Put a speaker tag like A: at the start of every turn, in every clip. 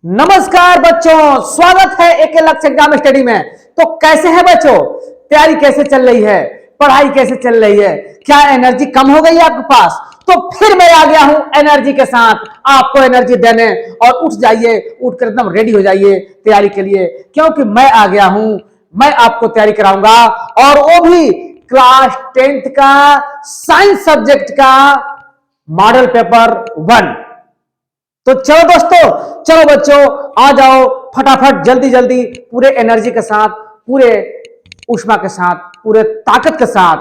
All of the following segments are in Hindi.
A: नमस्कार बच्चों, स्वागत है एक लक्ष्य एग्जाम स्टडी में। तो कैसे है बच्चों, तैयारी कैसे चल रही है, पढ़ाई कैसे चल रही है? क्या एनर्जी कम हो गई है आपके पास? तो फिर मैं आ गया हूं एनर्जी के साथ आपको एनर्जी देने। और उठ जाइए, उठकर एकदम रेडी हो जाइए तैयारी के लिए, क्योंकि मैं आ गया हूं। मैं आपको तैयारी कराऊंगा, और वो भी क्लास 10th का साइंस सब्जेक्ट का मॉडल पेपर 1। तो चलो दोस्तों, चलो बच्चों, आ जाओ फटाफट, जल्दी जल्दी, पूरे एनर्जी के साथ, पूरे ऊष्मा के साथ, पूरे ताकत के साथ,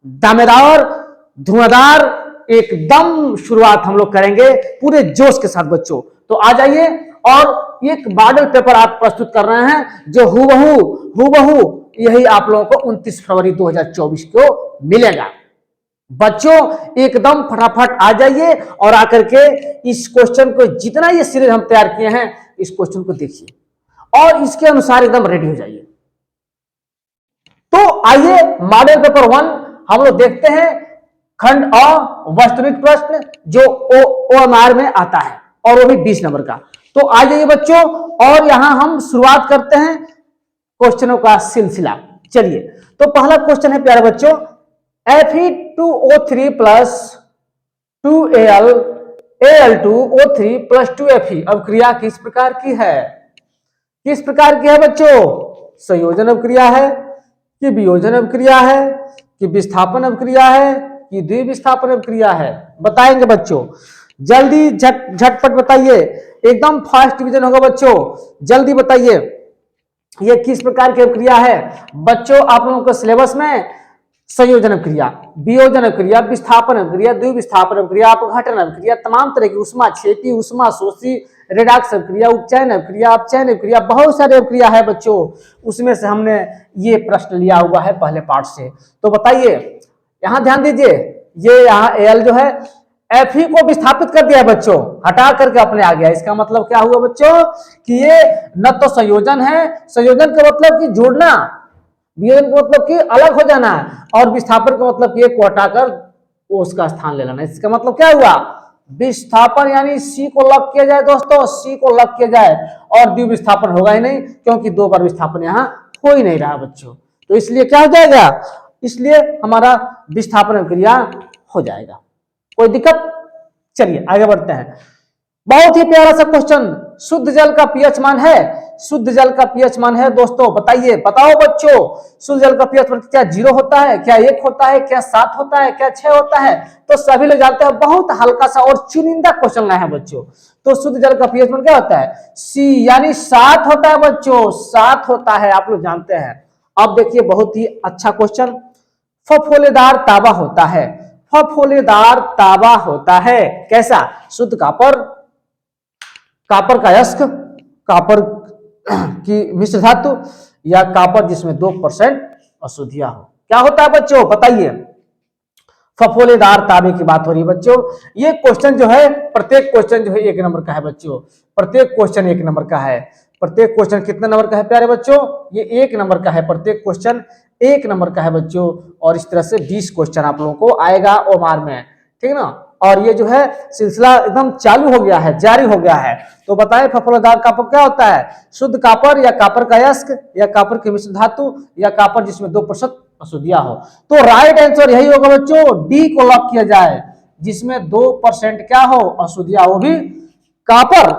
A: दमदार धुआंधार एकदम शुरुआत हम लोग करेंगे पूरे जोश के साथ बच्चों। तो आ जाइए, और एक मॉडल पेपर आप प्रस्तुत कर रहे हैं जो हूबहू यही आप लोगों को 29 फरवरी 2024 को मिलेगा। बच्चों एकदम फटाफट आ जाइए, और आकर के इस क्वेश्चन को, जितना ये सीरीज हम तैयार किए हैं, इस क्वेश्चन को देखिए और इसके अनुसार एकदम रेडी हो जाइए। तो आइए मॉडल पेपर 1 हम लोग देखते हैं। खंड अ वास्तविक प्रश्न जो OMR में आता है, और वो भी 20 नंबर का। तो आ जाइए बच्चों, और यहां हम शुरुआत करते हैं क्वेश्चनों का सिलसिला। चलिए, तो पहला क्वेश्चन है प्यारे बच्चों, Fe2O3 plus 2Al2O3 plus 2Fe अवक्रिया किस प्रकार की है? किस प्रकार की है बच्चों? संयोजन अवक्रिया है कि वियोजन अवक्रिया है कि विस्थापन अवक्रिया है कि द्विविस्थापन अवक्रिया है? बताएंगे बच्चों, जल्दी झटपट बताइए, एकदम फास्ट डिवीजन होगा बच्चों, जल्दी बताइए ये किस प्रकार की अवक्रिया है। बच्चों आप लोगों को सिलेबस में संयोजन अवक्रिया, वियोजन अवक्रिया, विस्थापन अवक्रिया, द्विविस्थापन अवक्रिया, अपघटन अवक्रिया, तमाम तरह की उष्मा क्षेपी, उष्मा शोषी, रेडॉक्स अवक्रिया, उपचयन अवक्रिया, अपचयन अवक्रिया, बहुत सारी अवक्रिया है बच्चों। उसमें से हमने ये प्रश्न लिया हुआ है पहले पार्ट से। तो बताइए, यहां ध्यान दीजिए, ये यहाँ Al जो है Fe को विस्थापित कर दिया बच्चों, हटा करके अपने आ गया। इसका मतलब क्या हुआ बच्चों कि ये न तो संयोजन है, संयोजन का मतलब कि जोड़ना, वियोजन का मतलब कि अलग हो जाना, और विस्थापन का मतलब कि एक को हटाकर वो उसका स्थान ले लेना। इसका मतलब क्या हुआ, विस्थापन यानी सी को लग किया जाए दोस्तों, सी को लग किया जाए, और द्विविस्थापन होगा ही नहीं, क्योंकि दो बार विस्थापन यहाँ हो ही नहीं रहा बच्चों। तो इसलिए क्या हो जाएगा, इसलिए हमारा विस्थापन अवक्रिया हो जाएगा। कोई दिक्कत? चलिए आगे बढ़ते हैं। बहुत ही प्यारा सा क्वेश्चन, शुद्ध जल का पीएच मान है? शुद्ध जल का पीएच मान है दोस्तों, बताइए, बताओ बच्चों, शुद्ध जल का पीएच मान क्या 0 होता है, क्या 1 होता है, क्या 7 होता है, क्या 6 होता है? तो सभी लोग जानते हैं, बहुत हल्का सा और चुनिंदा क्वेश्चन लाए हैं बच्चों। तो शुद्ध जल का पीएच मान क्या होता है? सी, यानी 7 होता है बच्चों, 7 होता है, आप लोग जानते हैं। अब देखिए बहुत ही अच्छा क्वेश्चन, फफोलेदार तांबा होता है, फफोलेदार तांबा होता है कैसा? शुद्ध कॉपर, कॉपर का अयस्क, कॉपर की मिश्र धातु, या कॉपर जिसमें 2% अशुद्धियां हो। क्या होता है बच्चों बताइए? फफोलेदार तांबे की बात हो रही है बच्चों। ये क्वेश्चन जो है, प्रत्येक क्वेश्चन जो है 1 नंबर का है बच्चों, प्रत्येक क्वेश्चन 1 नंबर का है। प्रत्येक क्वेश्चन कितने नंबर का है प्यारे बच्चों? ये 1 नंबर का है, प्रत्येक क्वेश्चन 1 नंबर का है बच्चों। और इस तरह से 20 क्वेश्चन आप लोगों को आएगा OMR में, ठीक ना। और ये जो है सिलसिला एकदम चालू हो गया है, जारी हो गया है। तो बताएं फफोलेदार कॉपर क्या होता है? शुद्ध कॉपर, या कॉपर का अयस्क, या कॉपर की मिश्र धातु, या कॉपर जिसमें 2% अशुद्धियां हो। तो राइट आंसर यही होगा बच्चों, डी को लॉक किया जाए, जिसमें 2% क्या हो, अशुद्धियां, वो भी कॉपर।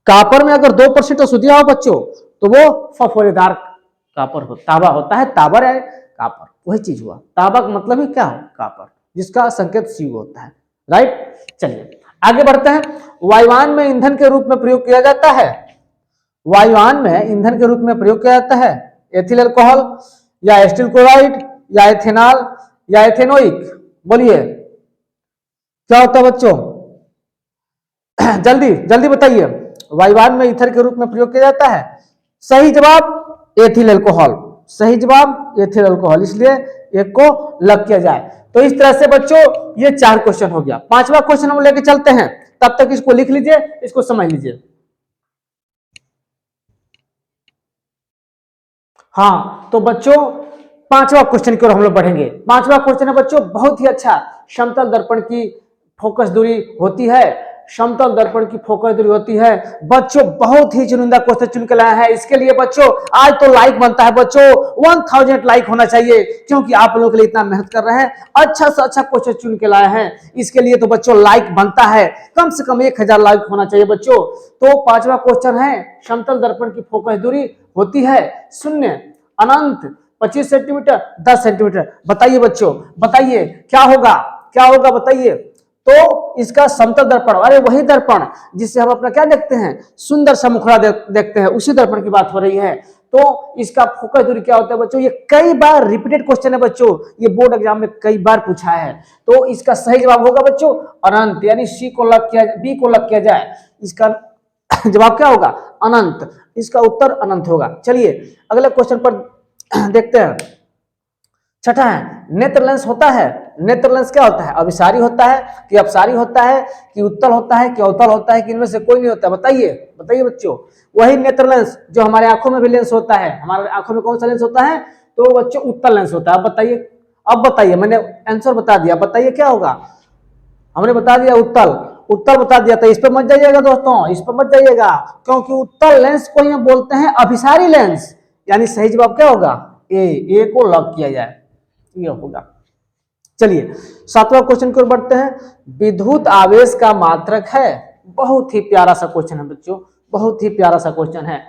A: कॉपर में अगर 2% अशुद्धियां हो बच्चों, तो वो फफोलेदार कॉपर हो, तांबा होता है। तांबर है कॉपर, वही चीज हुआ। तांबा का मतलब ही क्या हो, कॉपर, जिसका संकेत सी होता है। राइट, चलिए आगे बढ़ते हैं। वायुयान में ईंधन के रूप में प्रयोग किया जाता है, वायुयान में ईंधन के रूप में प्रयोग किया जाता है एथिल अल्कोहल, या एस्टिल क्लोराइड, या एथेनॉल, या एथेनोइक? बोलिए क्या होता है बच्चों? जल्दी जल्दी बताइए। वायुयान में ईथर के रूप में प्रयोग किया जाता है, सही जवाब एथिल अल्कोहल, सही जवाब एथिल अल्कोहल, इसलिए एक को लग किया जाए। तो इस तरह से बच्चों ये 4 क्वेश्चन हो गया। 5वां क्वेश्चन हम लेके चलते हैं, तब तक इसको लिख लीजिए, इसको समझ लीजिए। हाँ तो बच्चों 5वां क्वेश्चन की ओर हम लोग बढ़ेंगे। 5वां क्वेश्चन है बच्चों बहुत ही अच्छा, समतल दर्पण की फोकस दूरी होती है समतल दर्पण की फोकस दूरी होती है। बच्चों बहुत ही चुनिंदा क्वेश्चन चुन के लाया है, इसके लिए बच्चों आज तो लाइक बनता है बच्चों, 1000 लाइक होना चाहिए, क्योंकि आप लोगों के लिए इतना मेहनत कर रहे हैं, अच्छा से अच्छा क्वेश्चन चुन के लाए हैं, इसके लिए तो बच्चों लाइक बनता है, कम से कम 1000 लाइक होना चाहिए बच्चों। तो 5वां क्वेश्चन है, समतल दर्पण की फोकस दूरी होती है 0, अनंत, 25 सेंटीमीटर, 10 सेंटीमीटर। बताइए बच्चों, बताइए क्या होगा, क्या होगा बताइए। तो इसका समतल दर्पण, अरे वही दर्पण जिससे हम अपना क्या देखते हैं, सुंदर सा मुखड़ा देखते हैं, उसी दर्पण की बात हो रही है। तो इसका फोकस दूरी क्या होता है बच्चों, ये कई बार रिपीटेड क्वेश्चन है बच्चों, ये बोर्ड एग्जाम में कई बार पूछा है। तो इसका सही जवाब होगा बच्चों अनंत, यानी सी को लग किया, बी को लग किया जाए, इसका जवाब क्या होगा, अनंत, इसका उत्तर अनंत होगा। चलिए अगले क्वेश्चन पर देखते हैं। छठा है, नेत्र लेंस होता है, नेत्र लेंस क्या होता है, अभिसारी होता है कि अपसारी होता है कि उत्तल होता है कि अवतल होता है कि इनमें से कोई नहीं होता, बताइए बताइए बच्चों। वही नेत्र लेंस जो हमारे आंखों में भी लेंस होता है, हमारे आंखों में कौन सा लेंस होता है, तो बच्चों उत्तल लेंस होता है। अब बताइए, अब बताइए, मैंने आंसर बता दिया, बताइए क्या होगा, हमने बता दिया उत्तल, उत्तल बता दिया, तो इस पर मत जाइएगा दोस्तों, इस पर मत जाइएगा, क्योंकि उत्तल लेंस को हम बोलते हैं अभिसारी लेंस, यानी सही जवाब क्या होगा, ए को लॉक किया जाए, ये होगा। चलिए 7वां क्वेश्चन की ओर बढ़ते हैं। विद्युत आवेश का मात्रक है, बहुत ही प्यारा सा क्वेश्चन है बच्चों, बहुत ही प्यारा सा क्वेश्चन है।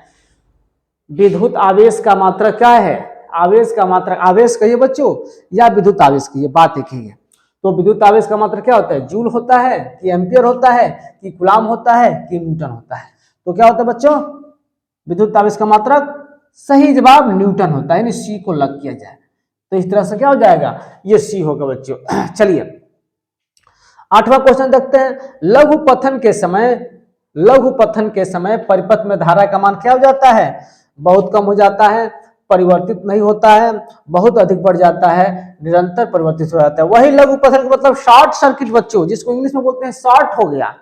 A: विद्युत आवेश का मात्रक क्या है, आवेश का मात्रक, आवेश कहिए बच्चों या विद्युत आवेश कहिए, बात एक ही है। तो विद्युत आवेश का मात्रक क्या होता है, जूल होता है कि एम्पियर होता है कि कूलाम होता है कि न्यूटन होता है। तो क्या होता है बच्चों, विद्युत आवेश का मात्रक, सही जवाब न्यूटन होता है, यानी सी को लग किया जाए, तो इस तरह से क्या हो जाएगा, ये सी होगा बच्चों। चलिए 8वां क्वेश्चन देखते हैं। लघु पथन के समय, लघु पथन के समय परिपथ में धारा का मान क्या हो जाता है, बहुत कम हो जाता है, परिवर्तित नहीं होता है, बहुत अधिक बढ़ जाता है, निरंतर परिवर्तित हो जाता है। वही लघु पथन का मतलब शॉर्ट सर्किट बच्चों, जिसको इंग्लिश में बोलते हैं शॉर्ट हो गया,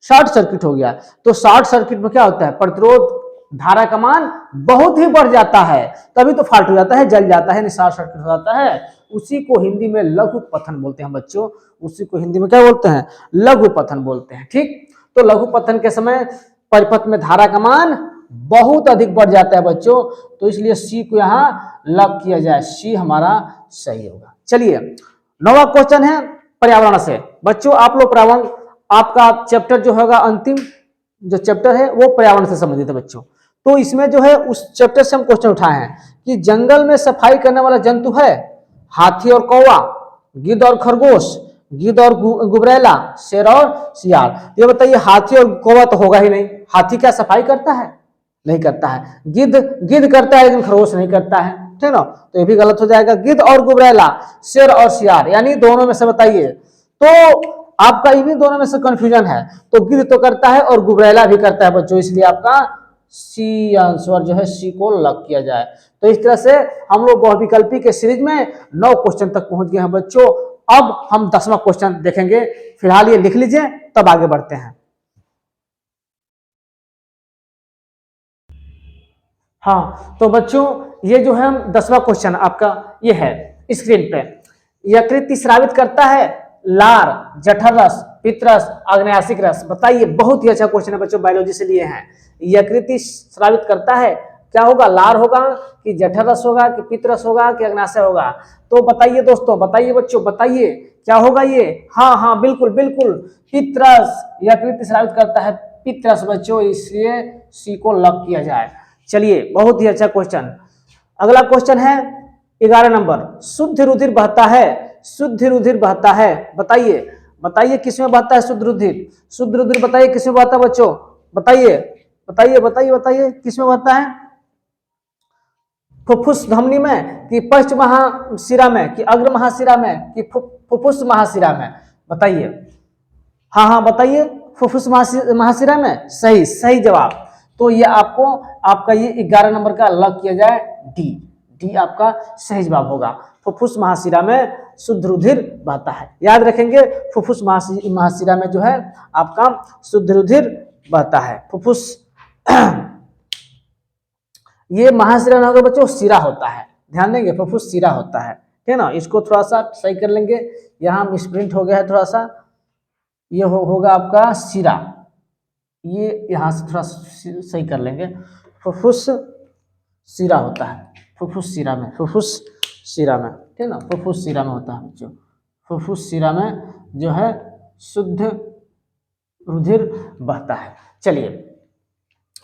A: शॉर्ट सर्किट हो गया। तो शॉर्ट सर्किट में क्या होता है, प्रतिरोध धारा का मान बहुत ही बढ़ जाता है, तभी तो फाल्ट हो जाता है, जल जाता है, शॉर्ट सर्किट हो जाता है। उसी को हिंदी में लघु पथन बोलते हैं बच्चों, उसी को हिंदी में क्या बोलते हैं, लघु पथन बोलते हैं। ठीक, तो लघु पथन के समय परिपथ में धारा का मान बहुत अधिक बढ़ जाता है बच्चों, तो इसलिए सी को यहां लग किया जाए, सी हमारा सही होगा। चलिए 9वां क्वेश्चन है पर्यावरण से। बच्चों आप लोग पर्यावरण, आपका चैप्टर जो होगा अंतिम जो चैप्टर है वो पर्यावरण से संबंधित है बच्चों। तो इसमें जो है उस चैप्टर से हम क्वेश्चन उठाए हैं कि जंगल में सफाई करने वाला जंतु है हाथी और कौवा, गिद्ध और खरगोश, गिद्ध और गुबरैला, शेर और सियार। ये बताइए, हाथी और कौवा तो होगा ही नहीं, हाथी क्या सफाई करता है, नहीं करता है। गिद्ध, गिद्ध करता है लेकिन खरगोश नहीं करता है, ठीक ना, तो ये भी गलत हो जाएगा। गिद्ध और गुबरैला, शेर और सियार, यानी दोनों में से बताइए। तो आपका इन्हीं दोनों में से कंफ्यूजन है, तो गिद्ध तो करता है और गुबरैला भी करता है बच्चों, इसलिए आपका सी आंसर जो है सी को लग किया जाए। तो इस तरह से हम लोग बहुविकल्पी के सीरीज में 9 क्वेश्चन तक पहुंच गए हैं बच्चों। अब हम 10वां क्वेश्चन देखेंगे, फिलहाल ये लिख लीजिए तब आगे बढ़ते हैं। हाँ तो बच्चों ये जो है 10वां क्वेश्चन आपका ये है स्क्रीन पे। यकृत स्रावित करता है लार, जठर रस, पित्तरस, आग्नेयासिक रस। बताइए, बहुत ही अच्छा क्वेश्चन है बच्चों, बायोलॉजी से लिए हैं। यकृत स्रावित करता है, क्या होगा, लार होगा कि जठर रस होगा कि पित्तरस होगा कि आग्नेयाशय होगा। तो बताइए दोस्तों, बताइए बच्चों, बताइए क्या होगा ये। हाँ हाँ बिल्कुल बिल्कुल, पित्तरस, यकृत स्रावित करता है पित्तरस बच्चों, इसलिए सी को लॉक किया जाए। चलिए बहुत ही अच्छा क्वेश्चन। अगला क्वेश्चन है 11 नंबर। शुद्ध रुधिर बहता है, शुद्ध रुधिर बहता है, बताइए बताइए किसमें बहता है शुद्ध रुधिर, शुद्ध रुधिर बताइए किसमें बहता है बच्चों, बताइए बताइए बताइए बताइए किसमें बहता है, फुफ्फुस धमनी में कि पश्च महाशिरा में कि अग्र महाशिरा में कि फुफ्फुस महाशिरा में, बताइए। हाँ हाँ बताइए, फुफ्फुस महाशिरा में, सही सही जवाब। तो ये आपको, आपका ये 11 नंबर का लॉक किया जाए, डी, डी आपका सही जवाब होगा। फुफ्फुस महाशिरा में शुद्ध रुधिर बहता है, याद रखेंगे, फुफ्फुस महाशिरा में जो है आपका शुद्ध रुधिर बहता है। फुफ्फुस ये महाशिरा ना होगा बच्चों, शिरा होता है, ध्यान देंगे, फुफ्फुस शिरा होता है, ठीक है ना। इसको थोड़ा सा सही कर लेंगे, यहाँ मिसप्रिंट हो गया है थोड़ा सा, ये होगा आपका सिरा, ये यहाँ से थोड़ा सही कर लेंगे, फुफ्फुस सिरा होता है, फुफ्फुस सिरा में, फुफ्फुस सिरा में, ठीक ना, फुफ्फुस सिरा में होता है बच्चों, फुफ्फुस सिरा में जो है शुद्ध रुधिर बहता है। चलिए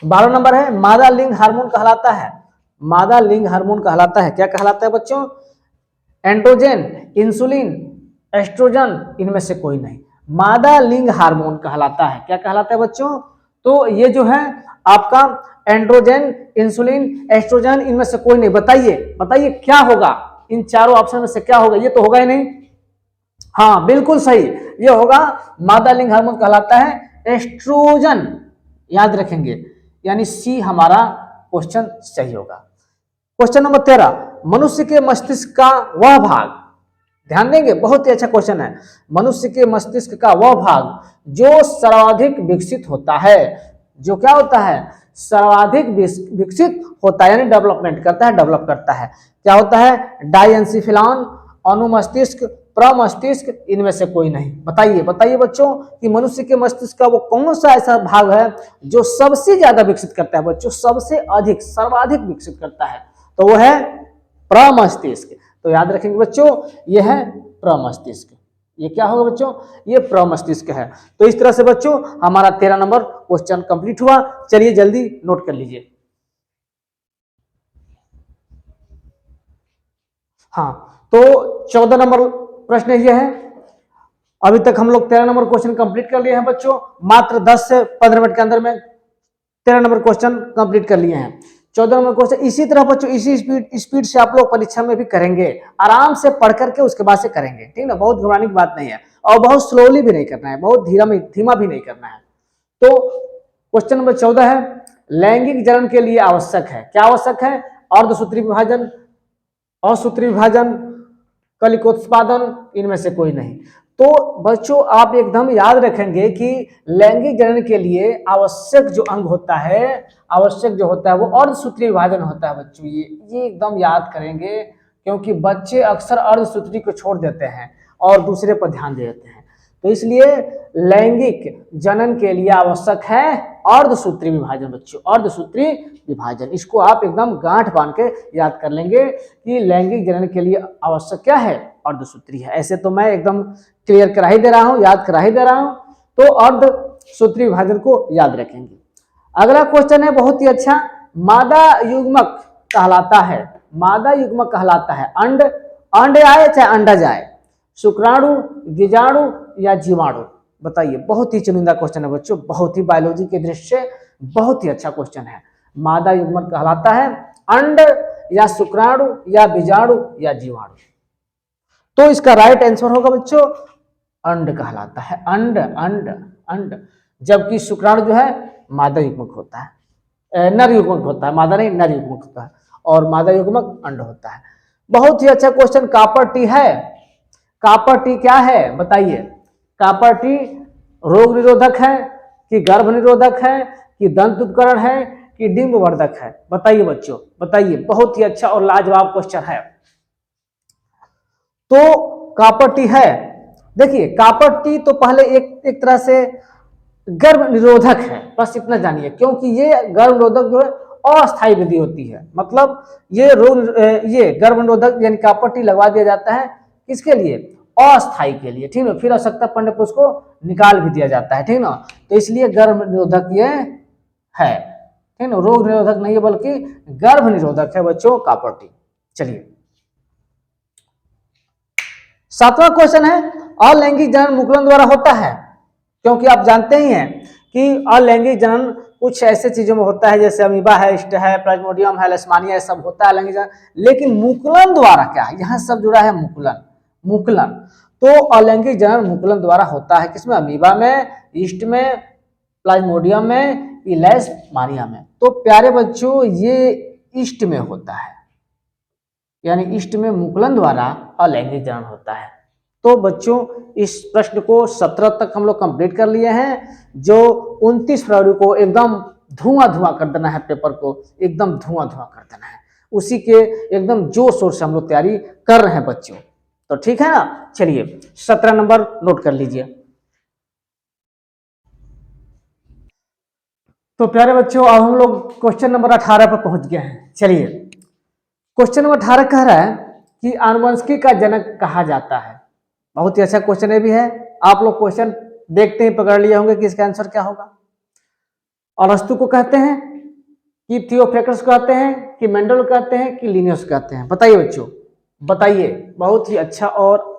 A: 12 नंबर है, मादा लिंग हार्मोन कहलाता है, मादा लिंग हार्मोन कहलाता है, क्या कहलाता है बच्चों? एंड्रोजन, इंसुलिन, एस्ट्रोजन, इनमें से कोई नहीं, मादा लिंग हार्मोन कहलाता है। क्या कहलाता है बच्चों? तो ये जो है आपका एंड्रोजन, इंसुलिन, एस्ट्रोजन, इनमें से कोई नहीं। बताइए बताइए क्या होगा इन चारों ऑप्शन में से, क्या होगा? ये तो होगा ही नहीं। हाँ बिल्कुल सही, ये होगा मादा लिंग हार्मोन कहलाता है एस्ट्रोजन, याद रखेंगे, यानी सी हमारा क्वेश्चन सही होगा। क्वेश्चन नंबर 13, मनुष्य के मस्तिष्क का वह भाग, ध्यान देंगे, बहुत ही अच्छा क्वेश्चन है, मनुष्य के मस्तिष्क का वह भाग जो सर्वाधिक विकसित होता है, जो क्या होता है? सर्वाधिक विकसित होता है, यानी डेवलपमेंट करता है, डेवलप करता है, क्या होता है? डायंसिफिलान, अनुमस्तिष्क, प्रमस्तिष्क, इनमें से कोई नहीं। बताइए बताइए बच्चों कि मनुष्य के मस्तिष्क का वो कौन सा ऐसा भाग है जो सबसे ज्यादा विकसित करता है बच्चों, सबसे अधिक, सर्वाधिक विकसित करता है? तो वो है प्रमस्तिष्क। तो याद रखेंगे बच्चों, ये है प्रमस्तिष्क, ये क्या होगा बच्चों? ये प्रमस्तिष्क है। तो इस तरह से बच्चों हमारा 13 नंबर क्वेश्चन कंप्लीट हुआ। चलिए जल्दी नोट कर लीजिए। हाँ, तो 14 नंबर प्रश्न ये है, अभी तक हम लोग 13 नंबर क्वेश्चन कंप्लीट कर लिए हैं बच्चों, मात्र 10 से 15 मिनट के अंदर में 13 नंबर क्वेश्चन कंप्लीट कर लिए हैं। 14 नंबर क्वेश्चन इसी तरह बच्चों, इसी स्पीड से आप लोग परीक्षा में भी करेंगे, आराम से पढ़ करके उसके बाद से करेंगे, ठीक ना, बहुत घबराने की बात नहीं है, और बहुत स्लोली भी नहीं करना है, बहुत धीमा भी नहीं करना है। तो क्वेश्चन नंबर 14 है, लैंगिक जनन के लिए आवश्यक है, क्या आवश्यक है? अर्धसूत्री विभाजन, असूत्री विभाजन, कलिकोत्पादन, इनमें से कोई नहीं। तो बच्चों आप एकदम याद रखेंगे कि लैंगिक जनन के लिए आवश्यक जो अंग होता है, आवश्यक जो होता है वो अर्धसूत्री विभाजन होता है बच्चों, ये एकदम याद करेंगे, क्योंकि बच्चे अक्सर अर्धसूत्री को छोड़ देते हैं और दूसरे पर ध्यान दे देते हैं। तो इसलिए लैंगिक जनन के लिए आवश्यक है अर्धसूत्री विभाजन बच्चों, अर्धसूत्री विभाजन, इसको आप एकदम गांठ बांध के याद कर लेंगे कि लैंगिक जनन के लिए आवश्यक क्या है? अर्धसूत्री है। ऐसे तो मैं एकदम क्लियर करा ही दे रहा हूं, याद करा ही दे रहा हूं, तो अर्धसूत्री विभाजन को याद रखेंगे। अगला क्वेश्चन है बहुत ही अच्छा, मादा युग्मक कहलाता है, मादा युग्मक कहलाता है अंड, अंड आए चाहे अंडा जाए, शुक्राणु, बीजाणु या जीवाणु? बताइए, बहुत ही चुनिंदा क्वेश्चन है बच्चों, बहुत ही बायोलॉजी के दृष्टि से बहुत ही अच्छा क्वेश्चन है। मादा युग्मक कहलाता है अंड या शुक्राणु या बीजाणु या जीवाणु? तो इसका राइट आंसर होगा बच्चों अंड कहलाता है, अंड अंड अंड, जबकि शुक्राणु जो है मादा युग्मक होता है, नर युग्मक होता है, मादा नहीं नर युग्मक होता है, और मादा युग्मक अंड होता है। बहुत ही अच्छा क्वेश्चन, कॉपर टी है, कॉपर टी क्या है बताइए? कॉपर टी रोग निरोधक है कि गर्भ निरोधक है कि दंत उपकरण है कि डिंब वर्धक है? बताइए बच्चों, बताइए, बहुत ही अच्छा और लाजवाब क्वेश्चन है। तो कॉपर टी है, देखिए कॉपर टी तो पहले एक तरह से गर्भ निरोधक है, बस इतना जानिए, क्योंकि ये गर्भ निरोधक जो है अस्थायी विधि होती है, मतलब ये गर्भ निरोधक यानी कॉपर टी लगवा दिया जाता है किसके लिए? अस्थायी के लिए, ठीक ना, फिर आवश्यकता पड़ने पर उसको निकाल भी दिया जाता है, ठीक ना, तो इसलिए गर्भ निरोधक ये है, ठीक ना, रोग निरोधक नहीं है बल्कि गर्भ निरोधक है बच्चों कॉपर टी। चलिए 7वां क्वेश्चन है, अलैंगिक जनन मुकुलन द्वारा होता है, क्योंकि आप जानते ही हैं कि अलैंगिक जनन कुछ ऐसे चीजों में होता है जैसे अमीबा है, इष्ट है, प्लाज्मोडियम है, लेशमानिया है, सब होता है अलैंगिक जनन, लेकिन मुकुलन द्वारा क्या है? यहाँ सब जुड़ा है, मुकुलन, मुकुलन। तो अलैंगिक जनन मुकुलन द्वारा होता है, किसमें? अमीबा में, इष्ट में, प्लाज्मोडियम में, लेशमानिया में। तो प्यारे बच्चों ये इष्ट में होता है, यानी इष्ट में मुकुलन द्वारा अलैंगिक जनन होता है। तो बच्चों इस प्रश्न को 17 तक हम लोग कंप्लीट कर लिए हैं, जो 29 फरवरी को एकदम धुआं कर देना है, पेपर को एकदम धुआं कर देना है, उसी के एकदम जोर शोर से हम लोग तैयारी कर रहे हैं बच्चों। तो ठीक है ना, चलिए 17 नंबर नोट कर लीजिए। तो प्यारे बच्चों अब हम लोग क्वेश्चन नंबर 18 पर पहुंच गए हैं। चलिए क्वेश्चन नंबर 18 कह रहा है कि आनुवंशिकी का जनक कहा जाता है। बहुत ही अच्छा क्वेश्चन ये भी है। आप लोग क्वेश्चन देखते ही पकड़ लिए होंगे कि इसका आंसर क्या होगा। अरस्तु को कहते हैं कि थियोफ्रेक्टस कहते हैं कि मेंडल कहते हैं कि लिनियस कहते हैं? बताइए बच्चों, बताइए। बहुत ही अच्छा और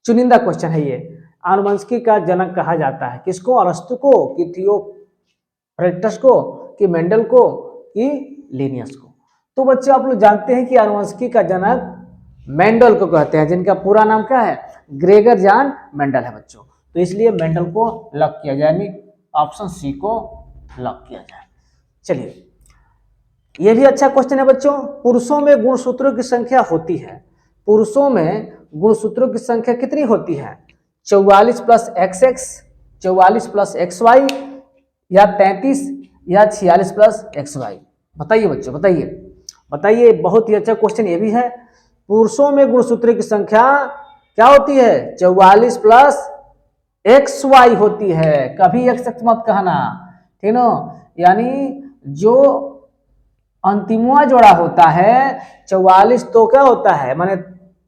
A: चुनिंदा क्वेश्चन है ये। आनुवंशिकी का जनक कहा जाता है किसको? अरस्तु को कि थियोफ्रेक्टस को कि मेंडल को कि लिनियस को? तो बच्चे आप लोग जानते हैं कि आनुवंशिकी का जनक मेंडल को कहते हैं, जिनका पूरा नाम क्या है? ग्रेगर जॉन मेंडल है बच्चों। तो इसलिए मेंडल को लॉक किया जाए, यानी ऑप्शन सी को लॉक किया जाए। चलिए यह भी अच्छा क्वेश्चन है बच्चों। पुरुषों में गुणसूत्रों की संख्या होती है, पुरुषों में गुणसूत्रों की संख्या कितनी होती है? 44 प्लस XX, 44 प्लस XY या 33 या 46 प्लस XY? बताइए बच्चों, बताइए बताइए। बहुत ही अच्छा क्वेश्चन ये भी है। पुरुषों में गुणसूत्रों की संख्या क्या होती है? 44 प्लस XY होती है। कभी XX मत कहना, ठीक ना? यानी जो अंतिमवा जोड़ा होता है 44 तो क्या होता है, माने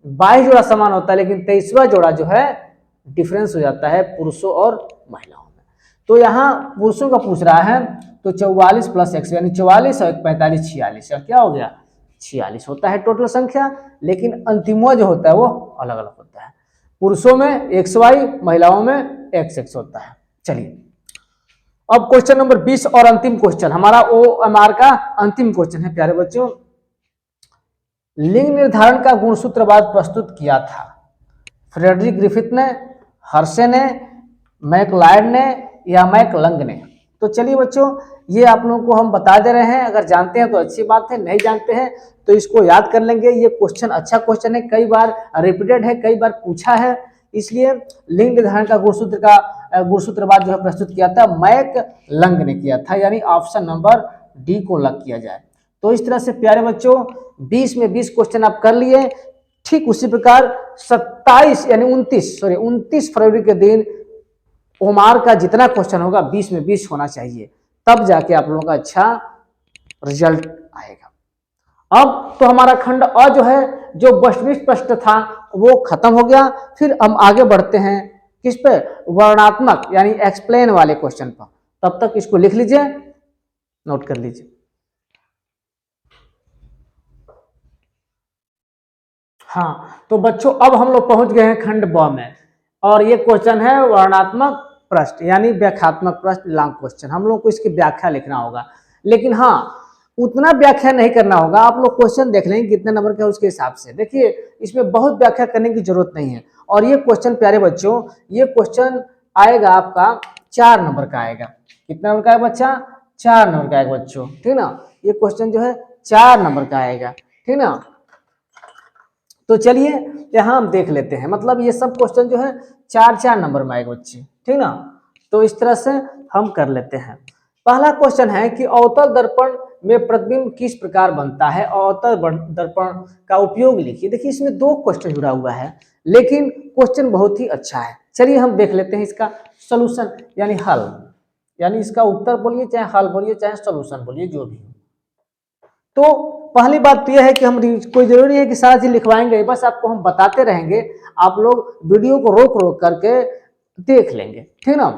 A: 22 जोड़ा समान होता है, लेकिन 23वां जोड़ा जो है डिफरेंस हो जाता है पुरुषों और महिलाओं में। तो यहाँ पुरुषों का पूछ रहा है, तो 44 प्लस एक्स यानी 44 और 45 46, क्या हो गया? 46 होता है टोटल संख्या, लेकिन अंतिमवा जो होता है वो अलग अलग होता है। पुरुषों में XY, महिलाओं में XX होता है। चलिए अब क्वेश्चन नंबर 20 और अंतिम क्वेश्चन, हमारा OMR का अंतिम क्वेश्चन है प्यारे बच्चों। लिंग निर्धारण का गुणसूत्रवाद प्रस्तुत किया था फ्रेडरिक ग्रिफिथ ने, हर्शे ने, मैकलॉयड ने या मैकलंग ने? तो चलिए बच्चों ये आप लोगों को हम बता दे रहे हैं। अगर जानते हैं तो अच्छी बात है, नहीं जानते हैं तो इसको याद कर लेंगे। ये क्वेश्चन अच्छा क्वेश्चन है, कई बार रिपीटेड है, कई बार पूछा है। इसलिए लिंग निर्धारण का गुणसूत्रवाद जो है प्रस्तुत किया था मैकलंग ने किया था, यानी ऑप्शन नंबर डी को लॉक किया जाए। तो इस तरह से प्यारे बच्चों 20 में 20 क्वेश्चन आप कर लिए। ठीक उसी प्रकार 27 यानी 29 फरवरी के दिन ओमार का जितना क्वेश्चन होगा 20 में 20 होना चाहिए, तब जाके आप लोगों का अच्छा रिजल्ट आएगा। अब तो हमारा खंड अ जो है, जो वस्तुनिष्ठ प्रश्न था वो खत्म हो गया। फिर हम आगे बढ़ते हैं किस पे? वर्णनात्मक यानी एक्सप्लेन वाले क्वेश्चन पर। तब तक इसको लिख लीजिए, नोट कर लीजिए। हाँ तो बच्चों अब हम लोग पहुंच गए हैं खंड ब में, और ये क्वेश्चन है वर्णनात्मक प्रश्न यानी व्याख्यात्मक प्रश्न, लॉन्ग क्वेश्चन। हम लोग को इसकी व्याख्या लिखना होगा, लेकिन हाँ उतना व्याख्या नहीं करना होगा। आप लोग क्वेश्चन देख लेंगे कितने नंबर का है उसके हिसाब से। देखिए इसमें बहुत व्याख्या करने की जरूरत नहीं है। और ये क्वेश्चन प्यारे बच्चों, ये क्वेश्चन आएगा आपका 4 नंबर का आएगा। कितना नंबर का है बच्चा? 4 नंबर का आएगा बच्चों, ठीक ना? ये क्वेश्चन जो है 4 नंबर का आएगा, ठीक ना? तो चलिए यहाँ हम देख लेते हैं, मतलब ये सब क्वेश्चन जो है 4 नंबर में आएगा बच्चे, ठीक ना? तो इस तरह से हम कर लेते हैं। पहला क्वेश्चन है कि अवतल दर्पण में प्रतिबिंब किस प्रकार बनता है? अवतल दर्पण का उपयोग लिखिए। देखिए इसमें 2 क्वेश्चन जुड़ा हुआ है, लेकिन क्वेश्चन बहुत ही अच्छा है। चलिए हम देख लेते हैं इसका सोल्यूशन यानी हल, यानी इसका उत्तर बोलिए चाहे हल बोलिए चाहे सोल्यूशन बोलिए, जो भी। तो पहली बात तो यह है कि हम कोई जरूरी है कि सारा चीज लिखवाएंगे, बस आपको हम बताते रहेंगे। आप लोग वीडियो को रोक रोक करके देख लेंगे, ठीक ना?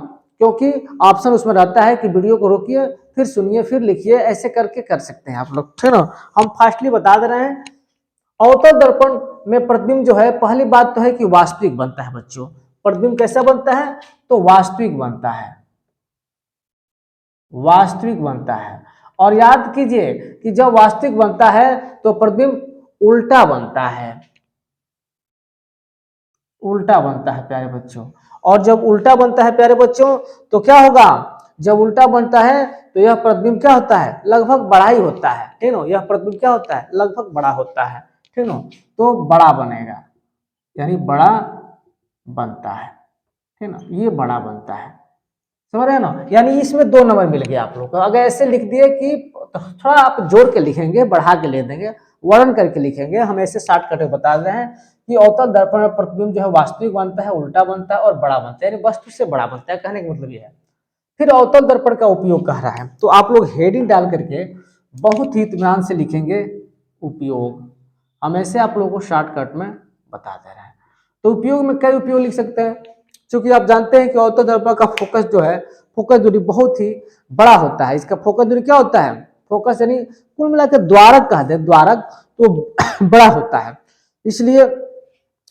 A: क्योंकि ऑप्शन उसमें रहता है कि वीडियो को रोकिए फिर सुनिए फिर लिखिए, ऐसे करके कर सकते हैं आप लोग, ठीक ना? हम फास्टली बता दे रहे हैं। अवतल दर्पण में प्रतिबिंब जो है, पहली बात तो है कि वास्तविक बनता है बच्चों। प्रतिबिंब कैसा बनता है? तो वास्तविक बनता है, वास्तविक बनता है। और याद कीजिए कि जब वास्तविक बनता है तो प्रतिबिंब उल्टा बनता है, उल्टा बनता है प्यारे बच्चों। और जब उल्टा बनता है प्यारे बच्चों तो क्या होगा? जब उल्टा बनता है तो यह प्रतिबिंब क्या होता है? लगभग बड़ा ही होता है, ठीक ना? यह प्रतिबिंब क्या होता है? लगभग बड़ा होता है, ठीक ना? तो बड़ा बनेगा, यानी बड़ा बनता है, ठीक ना? ये बड़ा बनता है, समझ रहे हैं ना? यानी इसमें 2 नंबर मिल गया आप लोग को। अगर ऐसे लिख दिए कि थोड़ा आप जोड़ के लिखेंगे, बढ़ा के ले देंगे, वर्णन करके लिखेंगे। हम ऐसे शॉर्टकट में बता रहे हैं कि अवतल दर्पण में प्रतिबिंब जो है वास्तविक बनता है, उल्टा बनता है और बड़ा बनता है, यानी वस्तु से बड़ा बनता है, कहने का मतलब यह है। फिर अवतल दर्पण का उपयोग कह रहा है, तो आप लोग हेडिंग डाल करके बहुत ही इत्मीनान से लिखेंगे उपयोग। हम ऐसे आप लोगों को शॉर्टकट में बता दे रहे हैं। तो उपयोग में कई उपयोग लिख सकते हैं, क्योंकि आप जानते हैं कि अवतल दर्पण का फोकस जो है, फोकस दूरी बहुत ही बड़ा होता है। इसका फोकस दूरी क्या होता है, फोकस यानी कुल मिलाकर द्वारक कहते हैं, द्वारक तो बड़ा होता है। इसलिए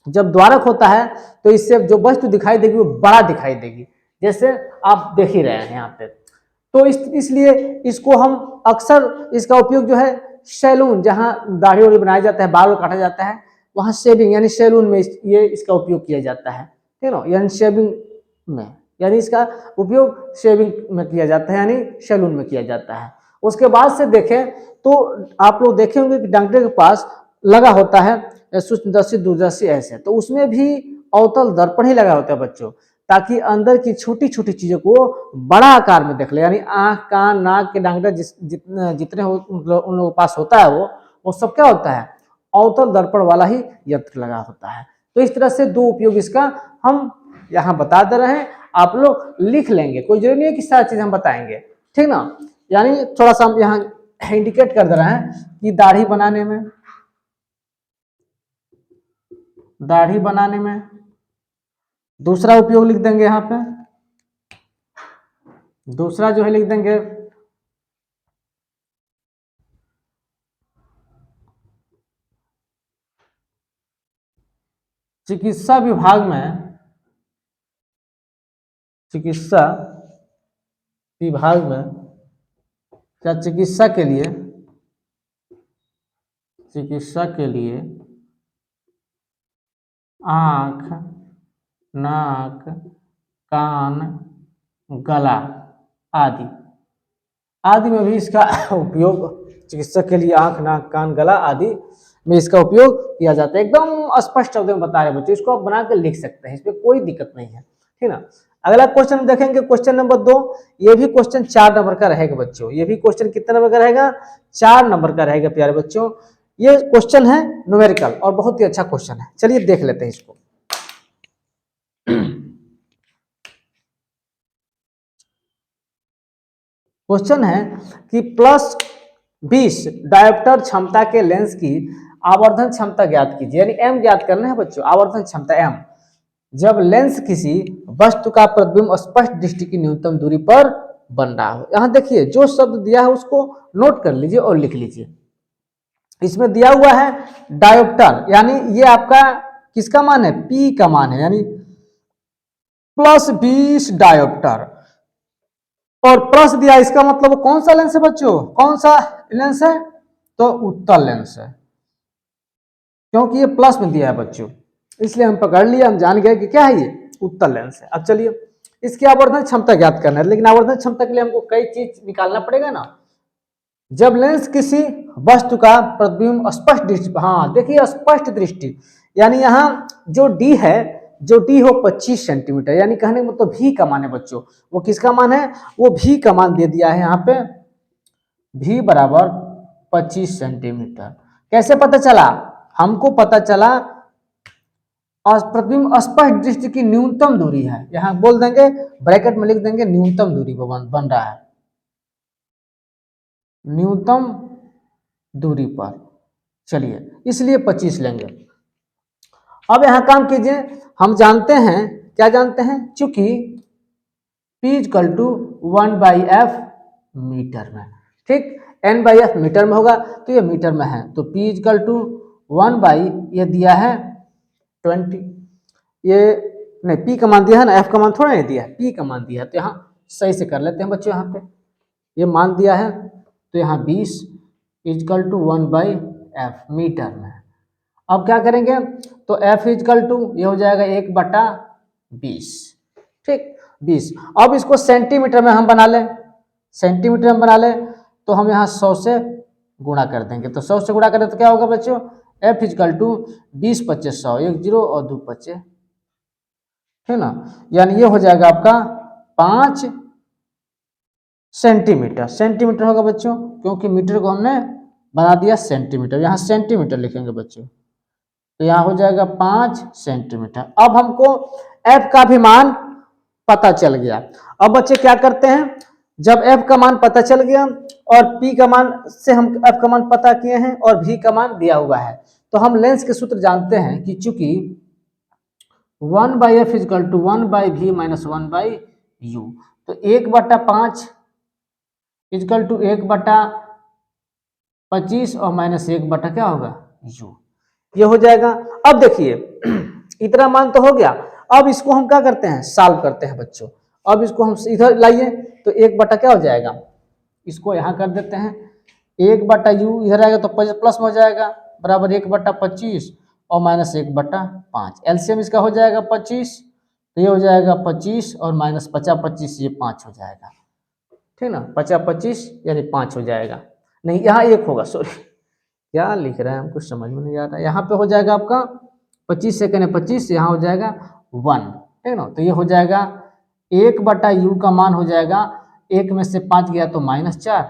A: जब द्वारक होता है तो इससे जो वस्तु दिखाई देगी वो बड़ा दिखाई देगी, जैसे आप देख ही रहे हैं यहाँ पे। तो इसलिए इसको हम अक्सर इसका उपयोग जो है सैलून, जहाँ दाढ़ी वाड़ी बनाया जाता है, बाल काटा जाता है, वहाँ शेविंग यानी सैलून में ये इसका उपयोग किया जाता है, ठीक है ना, यानी शेविंग में, यानी इसका उपयोग शेविंग में किया जाता है, यानी सैलून में किया जाता है। उसके बाद से देखें तो आप लोग देखे होंगे कि डॉक्टर के पास लगा होता है सूक्ष्मदर्शी दूरदर्शी ऐसे, तो उसमें भी अवतल दर्पण ही लगा होता है बच्चों, ताकि अंदर की छोटी छोटी चीजों को बड़ा आकार में देख ले। यानी आंख कान नाक के डॉक्टर जितने उन लोगों के पास होता है वो सब क्या होता है, अवतल दर्पण वाला ही यंत्र लगा होता है। तो इस तरह से दो उपयोग इसका हम यहाँ बता दे रहे हैं, आप लोग लिख लेंगे, कोई जरूरी नहीं है कि सारी चीज हम बताएंगे, ठीक ना। यानी थोड़ा सा हम यहाँ इंडिकेट कर दे रहे हैं कि दाढ़ी बनाने में दूसरा उपयोग लिख देंगे, यहाँ पे दूसरा जो है लिख देंगे चिकित्सा विभाग में, चिकित्सा विभाग में क्या चिकित्सा के लिए आँख नाक कान गला आदि में भी इसका उपयोग, चिकित्सा के लिए आँख नाक कान गला आदि में इसका उपयोग किया जाता है। एकदम स्पष्ट शब्द में बता रहे बच्चों, इसको आप बना कर लिख सकते हैं, इसमें कोई दिक्कत नहीं है, ठीक ना। अगला क्वेश्चन देखेंगे, क्वेश्चन नंबर 2। ये भी क्वेश्चन 4 नंबर का रहेगा बच्चों, ये भी क्वेश्चन कितने नंबर का रहेगा, 4 नंबर का रहेगा प्यारे बच्चों। ये क्वेश्चन है न्यूमेरिकल और बहुत ही अच्छा क्वेश्चन है, चलिए देख लेते हैं इसको। क्वेश्चन है कि +20 डायोप्टर क्षमता के लेंस की आवर्धन क्षमता ज्ञात कीजिए, यानी एम ज्ञात करना है बच्चों, आवर्धन क्षमता एम, जब लेंस किसी वस्तु का प्रतिबिंब स्पष्ट दृष्टि की न्यूनतम दूरी पर बन रहा हो। यहां देखिए जो शब्द दिया है उसको नोट कर लीजिए और लिख लीजिए। इसमें दिया हुआ है डायोप्टर, यानी ये आपका किसका मान है, पी का मान है, यानी +20 डायोप्टर, और प्लस दिया, इसका मतलब कौन सा लेंस है बच्चों, कौन सा लेंस है, तो उत्तल लेंस है, क्योंकि ये प्लस में दिया है बच्चों, इसलिए हम पकड़ लिया, हम जान गए कि क्या है ये उत्तल लेंस है। अब चलिए इसकी आवर्धन क्षमता ज्ञात करना है, लेकिन आवर्धन क्षमता के लिए हमको कई चीज निकालना पड़ेगा ना। जब लेंस किसी वस्तु का प्रतिबिंब स्पष्ट दृष्टि, हाँ देखिए स्पष्ट दृष्टि, यानी यहाँ जो डी है, जो डी हो 25 सेंटीमीटर, यानी कहने का मतलब भी का मान है बच्चों, वो किसका मान है, वो भी का मान दे दिया है यहाँ पे, भी बराबर 25 सेंटीमीटर। कैसे पता चला, हमको पता चला प्रतिबिंब स्पष्ट दृष्टि की न्यूनतम दूरी है, यहाँ बोल देंगे ब्रैकेट में लिख देंगे न्यूनतम दूरी को बन रहा है, न्यूनतम दूरी पर, चलिए इसलिए 25 लेंगे। अब यहां काम कीजिए, हम जानते हैं, क्या जानते हैं, चूंकि P = 1/f मीटर में, ठीक, n/f मीटर में होगा तो ये मीटर में है, तो P = 1/, ये दिया है 20, ये नहीं P का मान दिया है ना, F का मान थोड़ा नहीं दिया है, P का मान दिया है, तो यहाँ सही से कर लेते हैं बच्चों, यहाँ पे ये मान दिया है, तो यहाँ 20 = 1/f मीटर में। अब क्या करेंगे, तो F = ये हो जाएगा 1/20, ठीक 20। अब इसको सेंटीमीटर में हम बना लें, सेंटीमीटर में बना लें तो हम यहाँ 100 से गुणा कर देंगे, तो 100 से गुणा करें तो क्या होगा बच्चों, F = 20 25 100, 1 0 और 2 25, है ना, यानी ये हो जाएगा आपका 5 सेंटीमीटर, सेंटीमीटर होगा बच्चों, क्योंकि मीटर को हमने बना दिया सेंटीमीटर, यहाँ सेंटीमीटर लिखेंगे बच्चों, तो यहाँ हो जाएगा 5 सेंटीमीटर। अब हमको F का भी मान पता चल गया। अब बच्चे क्या करते हैं, जब f का मान पता चल गया और p का मान से हम f का मान पता किए हैं और v का मान दिया हुआ है, तो हम लेंस के सूत्र जानते हैं कि चूंकि 1/f is equal to 1/v minus 1/u, तो 1/5 इजकल टू 1/25 और माइनस 1 क्या होगा u, ये हो जाएगा। अब देखिए इतना मान तो हो गया, अब इसको हम क्या करते हैं, सॉल्व करते हैं बच्चों। अब इसको हम इधर लाइए तो 1 क्या हो जाएगा, इसको यहाँ कर देते हैं, 1/u इधर आएगा तो प्लस में हो जाएगा बराबर 1/25 और माइनस 1/5। एलसीएम इसका हो जाएगा 25, तो ये हो जाएगा 25 और माइनस 50/25 ये 5 हो जाएगा, ठीक ना, 50/25 यानी 5 हो जाएगा। नहीं यहाँ 1 होगा, सॉरी क्या लिख रहा है हमको समझ में नहीं आ रहा। यहाँ पे हो जाएगा आपका 25 सेकंड है 25, यहाँ हो जाएगा 1, ठीक ना, तो ये हो जाएगा 1/u का मान हो जाएगा 1 में से 5 गया तो -4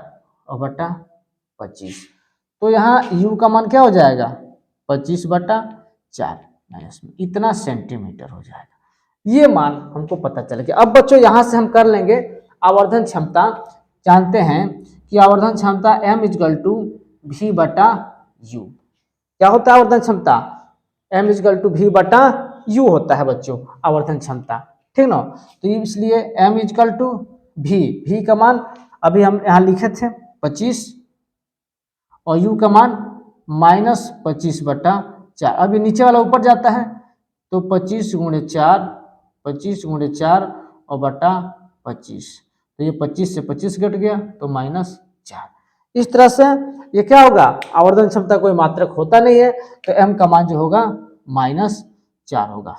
A: और बटा 25, तो यहाँ u का मान क्या हो जाएगा 25/4 माइनस में इतना सेंटीमीटर हो जाएगा। ये मान हमको पता चल गया। अब बच्चों यहाँ से हम कर लेंगे आवर्धन क्षमता। जानते हैं कि आवर्धन क्षमता m इजकल टू v/u, क्या होता है आवर्धन क्षमता, m इजकल टू v/u होता है बच्चों आवर्धन क्षमता, ठीक ना। तो इसलिए m इजकल टू v का मान अभी हम यहाँ लिखे थे 25 और u का मान -25/4। अभी नीचे वाला ऊपर जाता है तो 25 × 4 और बटा 25, तो ये 25 से 25 घट गया तो -4। इस तरह से ये क्या होगा, आवर्धन क्षमता कोई मात्रक होता नहीं है, तो m का मान जो होगा -4 होगा।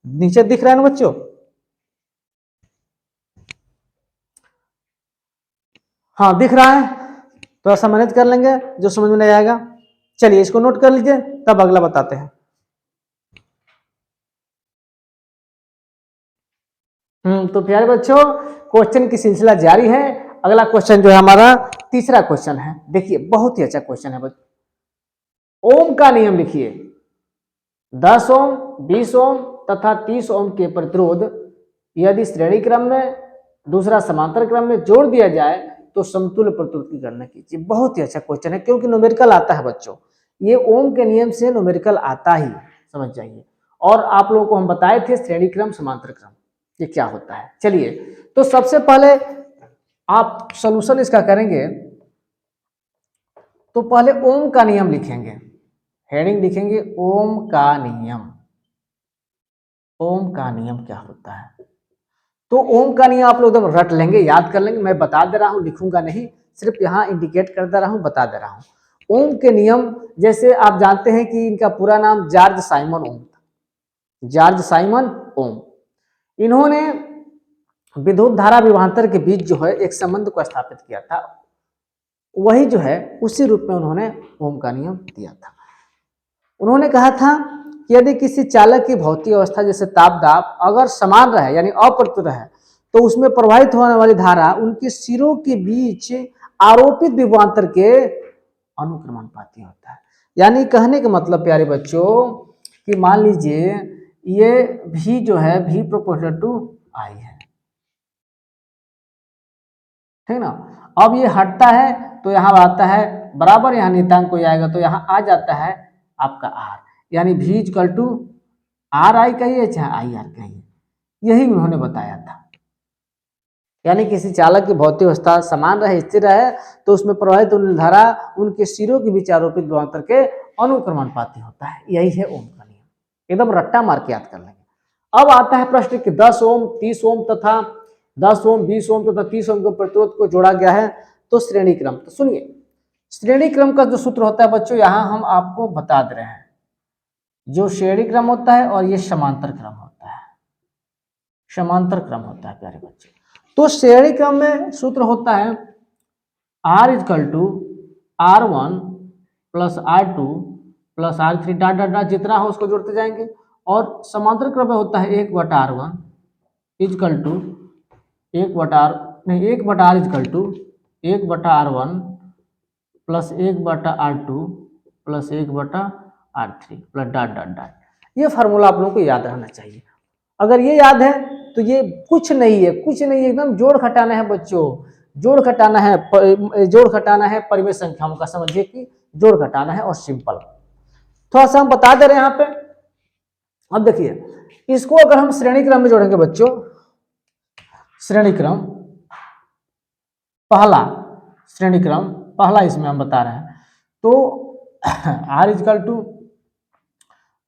A: नीचे दिख रहा है ना बच्चों, हाँ दिख रहा है, थोड़ा सा मेहनत कर लेंगे जो समझ में नहीं आएगा। चलिए इसको नोट कर लीजिए, तब अगला बताते हैं। तो प्यारे बच्चों क्वेश्चन की सिलसिला जारी है। अगला क्वेश्चन जो है हमारा तीसरा क्वेश्चन है, देखिए बहुत ही अच्छा क्वेश्चन है बच्चों। ओम का नियम लिखिए, 10 ओम 20 ओम तथा 30 ओम के प्रतिरोध यदि श्रेणी क्रम में दूसरा समांतर क्रम में जोड़ दिया जाए तो समतुल्य प्रतिरोध की गणना कीजिए। बहुत ही अच्छा क्वेश्चन है क्योंकि न्यूमेरिकल आता है बच्चों, ये ओम के नियम से न्यूमेरिकल आता ही, समझ जाइए। और आप लोगों को हम बताए थे श्रेणी क्रम समांतर क्रम ये क्या होता है। चलिए तो सबसे पहले आप सॉल्यूशन इसका करेंगे तो पहले ओम का नियम लिखेंगे, हेडिंग लिखेंगे ओम का नियम। ओम का नियम क्या होता है, तो ओम का नियम आप लोग एकदम रट लेंगे, याद कर लेंगे। मैं बता दे रहा हूं, लिखूंगा नहीं, सिर्फ यहाँ इंडिकेट कर दे रहा हूं, बता दे रहा हूं। ओम के नियम जैसे आप जानते हैं कि इनका पूरा नाम जॉर्ज साइमन ओम था, जॉर्ज साइमन ओम। इन्होंने विद्युत धारा विभवांतर के बीच जो है एक संबंध को स्थापित किया था, वही जो है उसी रूप में उन्होंने ओम का नियम दिया था। उन्होंने कहा था कि यदि किसी चालक की भौतिक अवस्था जैसे ताप दाब अगर समान रहे यानी अप्रतिरोध रहे तो उसमें प्रवाहित होने वाली धारा उनके सिरों के बीच आरोपित विभवांतर के अनुक्रमानुपाती होता है। यानी कहने का मतलब प्यारे बच्चों कि मान लीजिए ये भी जो है v प्रोपोर्शनल टू I है, ठीक ना। अब ये हटता है तो यहाँ आता है बराबर, यहाँ नियतांक कोई आएगा तो यहाँ आ जाता है आपका r, यानी v equal to R I कहिए चाहे आई आर कहिए, यही उन्होंने बताया था। यानी किसी चालक की भौतिक अवस्था समान रहे स्थिर रहे तो उसमें प्रवाहित धारा उनके सिरों के बीच आरोपित विभवांतर के अनुक्रमानुपाती होता है, यही है ओम का नियम। एकदम रट्टा मार के याद कर लेंगे। अब आता है प्रश्न कि 10 ओम 30 ओम तथा 10 ओम 20 ओम तथा 30 ओम के प्रतिरोध को जोड़ा गया है तो श्रेणी क्रम। तो सुनिए श्रेणी क्रम का जो सूत्र होता है बच्चों यहाँ हम आपको बता दे रहे हैं, जो श्रेणी क्रम होता है और ये समांतर क्रम होता है, समांतर क्रम होता है प्यारे बच्चे। तो श्रेणी क्रम में सूत्र होता है R equal to R1 plus R2 plus R3 dot dot dot जितना हो उसको जोड़ते जाएंगे। और समांतर क्रम में होता है 1/R1 equal to 1/R equal to 1/R1 plus 1/R2 plus 1/R3 plus dot dot dot. ये फार्मूला आप लोगों को याद रहना चाहिए। अगर ये याद है तो ये कुछ नहीं है, कुछ नहीं है, एकदम जोड़ घटाना है बच्चों, जोड़ घटाना है, जोड़ घटाना है परिमेय संख्याओं का, समझिए कि जोड़ घटाना है और सिंपल। थोड़ा सा हम बता दे रहे हैं यहाँ पे। अब देखिए इसको अगर हम श्रेणी क्रम में जोड़ेंगे बच्चों, श्रेणी क्रम पहला, श्रेणी क्रम पहला इसमें हम बता रहे हैं, तो R इजकल टू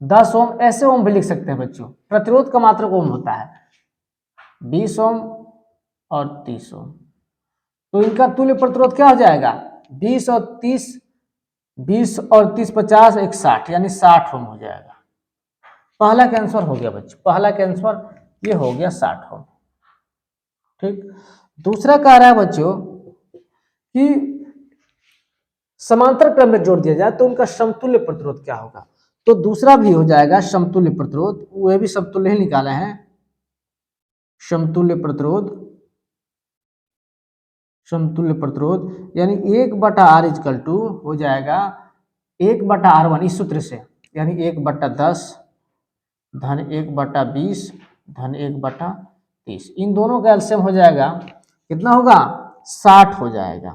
A: 10 ओम, ऐसे ओम भी लिख सकते हैं बच्चों। प्रतिरोध का मात्रक ओम होता है, 20 ओम और 30 ओम, तो इनका तुल्य प्रतिरोध क्या हो जाएगा, 20 और 30, 20 और 30 50, 1 60, यानी 60 ओम हो जाएगा। पहला का आंसर हो गया बच्चों, पहला का आंसर ये हो गया 60 ओम। ठीक, दूसरा कह रहा है बच्चों कि समांतर क्रम में जोड़ दिया जाए तो उनका समतुल्य प्रतिरोध क्या होगा, तो दूसरा भी हो जाएगा समतुल्य प्रतिरोध, वह भी समतुल्य ही निकाले हैं, समतुल्य प्रतिरोध, समतुल्य प्रतिरोध यानी 1/R इजकल टू हो जाएगा 1/R1 इस सूत्र से, यानी 1/10 धन 1/20 धन 1/30, इन दोनों का एलसीएम हो जाएगा कितना होगा, 60 हो जाएगा।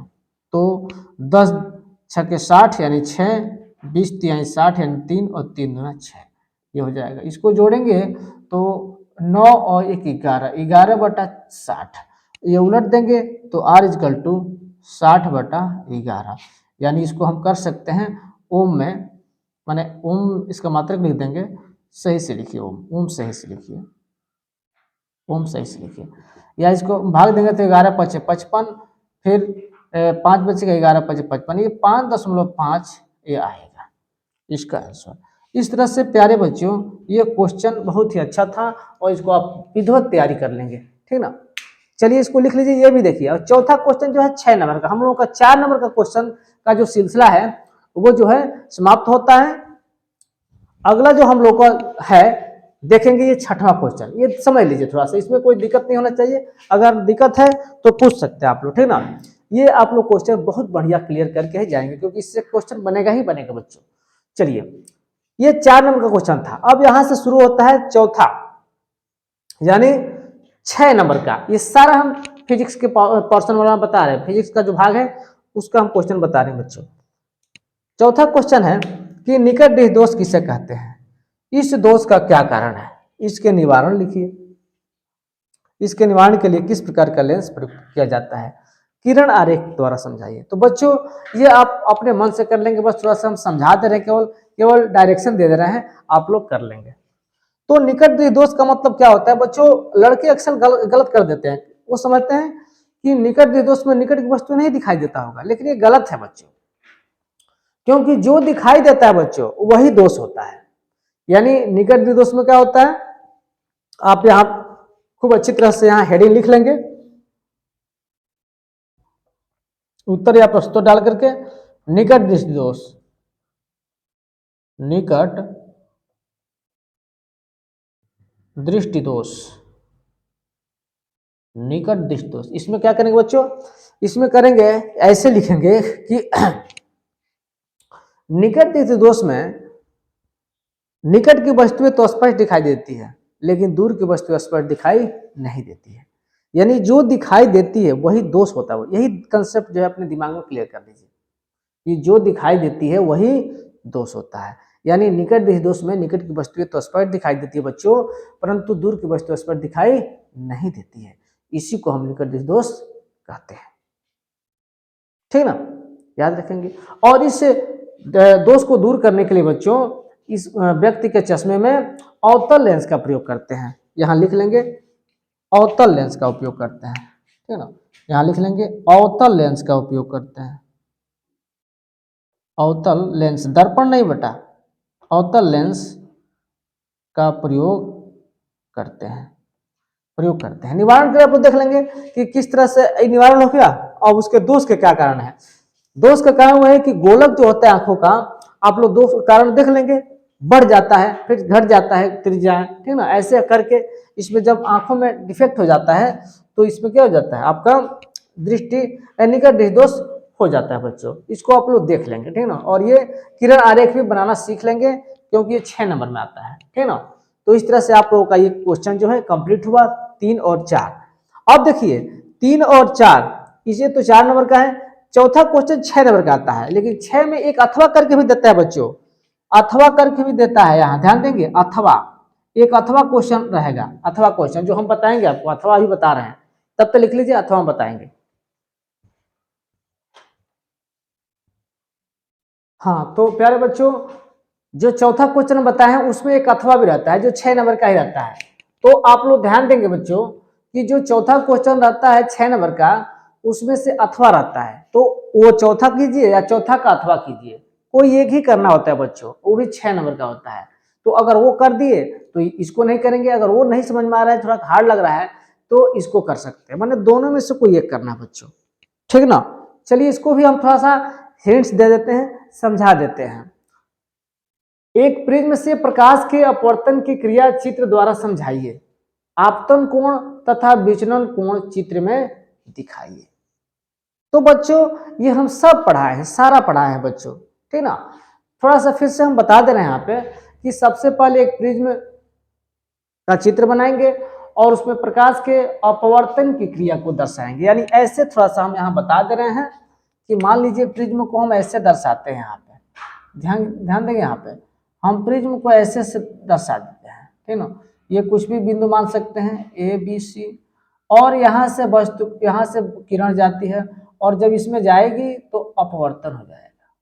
A: तो 10 छक्के 60 यानी 6, 20 यानी 60 यानी 3 और 3 दूना 6, ये हो जाएगा। इसको जोड़ेंगे तो 9 और 1 11, 11/60, ये उलट देंगे तो R इजकल टू 60/11, यानी इसको हम कर सकते हैं ओम में, माने ओम इसका मात्रक लिख देंगे, सही से लिखिए ओम, ओम सही से लिखिए, ओम सही से लिखिए, या इसको भाग देंगे तो 11 5 55, फिर 5 बचेगा 11 5 55, ये 5.5 ये आएगा इसका आंसर। इस तरह से प्यारे बच्चों ये क्वेश्चन बहुत ही अच्छा था और इसको आप विधिवत तैयारी कर लेंगे, ठीक ना। चलिए इसको लिख लीजिए, ये भी देखिए। और चौथा क्वेश्चन जो है 6 नंबर का, हम लोगों का 4 नंबर का क्वेश्चन का जो सिलसिला है वो जो है समाप्त होता है। अगला जो हम लोग का है देखेंगे ये 6वां क्वेश्चन, ये समझ लीजिए थोड़ा सा, इसमें कोई दिक्कत नहीं होना चाहिए, अगर दिक्कत है तो पूछ सकते हैं आप लोग, ठीक ना। ये आप लोग क्वेश्चन बहुत बढ़िया क्लियर करके ही जाएंगे क्योंकि इससे क्वेश्चन बनेगा ही बनेगा बच्चों। चलिए ये 4 नंबर का क्वेश्चन था। अब यहां से शुरू होता है चौथा, यानी 6 नंबर का। ये सारा हम फिजिक्स के पोर्शन वाला बता रहे हैं, फिजिक्स का जो भाग है उसका हम क्वेश्चन बता रहे हैं बच्चों। चौथा क्वेश्चन है कि निकट देह दोष किसे कहते हैं, इस दोष का क्या कारण है, इसके निवारण लिखिए। इसके निवारण के लिए किस प्रकार का लेंस प्रयुक्त किया जाता है, किरण आरेख द्वारा समझाइए। तो बच्चों ये आप अपने मन से कर लेंगे, बस थोड़ा सा हम समझा दे रहे हैं, केवल डायरेक्शन दे रहे हैं, आप लोग कर लेंगे। तो निकट दोष का मतलब क्या होता है बच्चों, लड़के अक्सर गलत कर देते हैं, वो समझते हैं कि निकट दोष में निकट की वस्तु नहीं दिखाई देता होगा, लेकिन ये गलत है बच्चों, क्योंकि जो दिखाई देता है बच्चों वही दोष होता है। यानी निकट दोष में क्या होता है, आप यहां खूब अच्छी तरह से यहां हेडिंग लिख लेंगे, उत्तर या प्रश्न डाल करके, निकट दृष्टि दोष, निकट दृष्टि दोष, निकट दृष्टि दोष। इसमें क्या करेंगे बच्चों, इसमें करेंगे ऐसे लिखेंगे कि निकट दृष्टि दोष में निकट की वस्तुएं तो स्पष्ट दिखाई देती है लेकिन दूर की वस्तुएं स्पष्ट दिखाई नहीं देती है, यानी जो दिखाई देती है वही दोष होता है। यही कंसेप्ट जो है अपने दिमाग में क्लियर कर लीजिए कि जो दिखाई देती है वही दोष होता है। यानी निकट दृष्टि दोष में निकट की वस्तुएं तो स्पष्ट दिखाई देती है बच्चों, परंतु दूर की वस्तुएं स्पष्ट दिखाई नहीं देती है, इसी को हम निकट दृष्टि दोष कहते हैं, ठीक ना, याद रखेंगे। और इस दोष को दूर करने के लिए बच्चों इस व्यक्ति के चश्मे में अवतल लेंस का प्रयोग करते हैं, यहां लिख लेंगे अवतल लेंस का उपयोग करते हैं, ठीक ना, यहां लिख लेंगे अवतल लेंस का उपयोग करते हैं। अवतल लेंस, दर्पण नहीं बेटा, अवतल लेंस का प्रयोग करते हैं, प्रयोग करते हैं। निवारण के लिए आप लोग देख लेंगे कि किस तरह से निवारण हो गया, और उसके दोष के क्या कारण है। दोष का कारण वह है कि गोलक जो होता है आंखों का, आप लोग दो कारण देख लेंगे, बढ़ जाता है फिर घट जाता है त्रिज्या, ठीक ना, ऐसे करके इसमें जब आंखों में डिफेक्ट हो जाता है तो इसमें क्या हो जाता है, आपका दृष्टि निकट दृष्टि दोष हो जाता है बच्चों। इसको आप लोग देख लेंगे, ठीक ना, और ये किरण आरेख भी बनाना सीख लेंगे क्योंकि ये 6 नंबर में आता है, ठीक ना। तो इस तरह से आप लोगों का ये क्वेश्चन जो है कंप्लीट हुआ। 3 और 4। अब देखिए 3 और 4, इसे तो 4 नंबर का है। चौथा क्वेश्चन 6 नंबर का आता है, लेकिन 6 में एक अथवा करके भी देता है बच्चों, अथवा करके भी देता है। यहाँ ध्यान देंगे, अथवा, एक अथवा क्वेश्चन रहेगा, अथवा क्वेश्चन जो हम बताएंगे आपको, अथवा भी बता रहे हैं, तब तो लिख लीजिए अथवा बताएंगे। हाँ तो प्यारे बच्चों, जो चौथा क्वेश्चन बताए हैं उसमें एक अथवा भी रहता है, जो 6 नंबर का ही रहता है। तो आप लोग ध्यान देंगे बच्चों कि जो चौथा क्वेश्चन रहता है 6 नंबर का, उसमें से अथवा रहता है, तो वो चौथा कीजिए या चौथा का अथवा कीजिए, कोई एक ही करना होता है बच्चों, वो भी 6 नंबर का होता है। तो अगर वो कर दिए तो इसको नहीं करेंगे, अगर वो नहीं समझ में आ रहा है, थोड़ा हार्ड लग रहा है, तो इसको कर सकते हैं, माने दोनों में से कोई एक करना है बच्चों, ठीक ना। चलिए इसको भी हम थोड़ा सा हिंट्स दे देते हैं, समझा देते हैं। एक प्रिज्म से प्रकाश के अपवर्तन की क्रिया चित्र द्वारा समझाइए। आपतन कोण तथा विचलन कोण चित्र में दिखाइए। तो बच्चों ये हम सब पढ़ाए हैं, सारा पढ़ाए हैं बच्चों, ठीक ना। थोड़ा सा फिर से हम बता दे रहे हैं यहाँ पे कि सबसे पहले एक प्रिज्म का चित्र बनाएंगे और उसमें प्रकाश के अपवर्तन की क्रिया को दर्शाएंगे। यानी ऐसे थोड़ा सा हम यहाँ बता दे रहे हैं कि मान लीजिए प्रिज्म को हम ऐसे दर्शाते हैं, यहाँ पे ध्यान ध्यान देंगे, यहाँ पे हम प्रिज्म को ऐसे से दर्शा देते हैं, ठीक ना। ये कुछ भी बिंदु मान सकते हैं, ए बी सी, और यहाँ से वस्तु, यहाँ से किरण जाती है और जब इसमें जाएगी तो अपवर्तन हो जाएगा,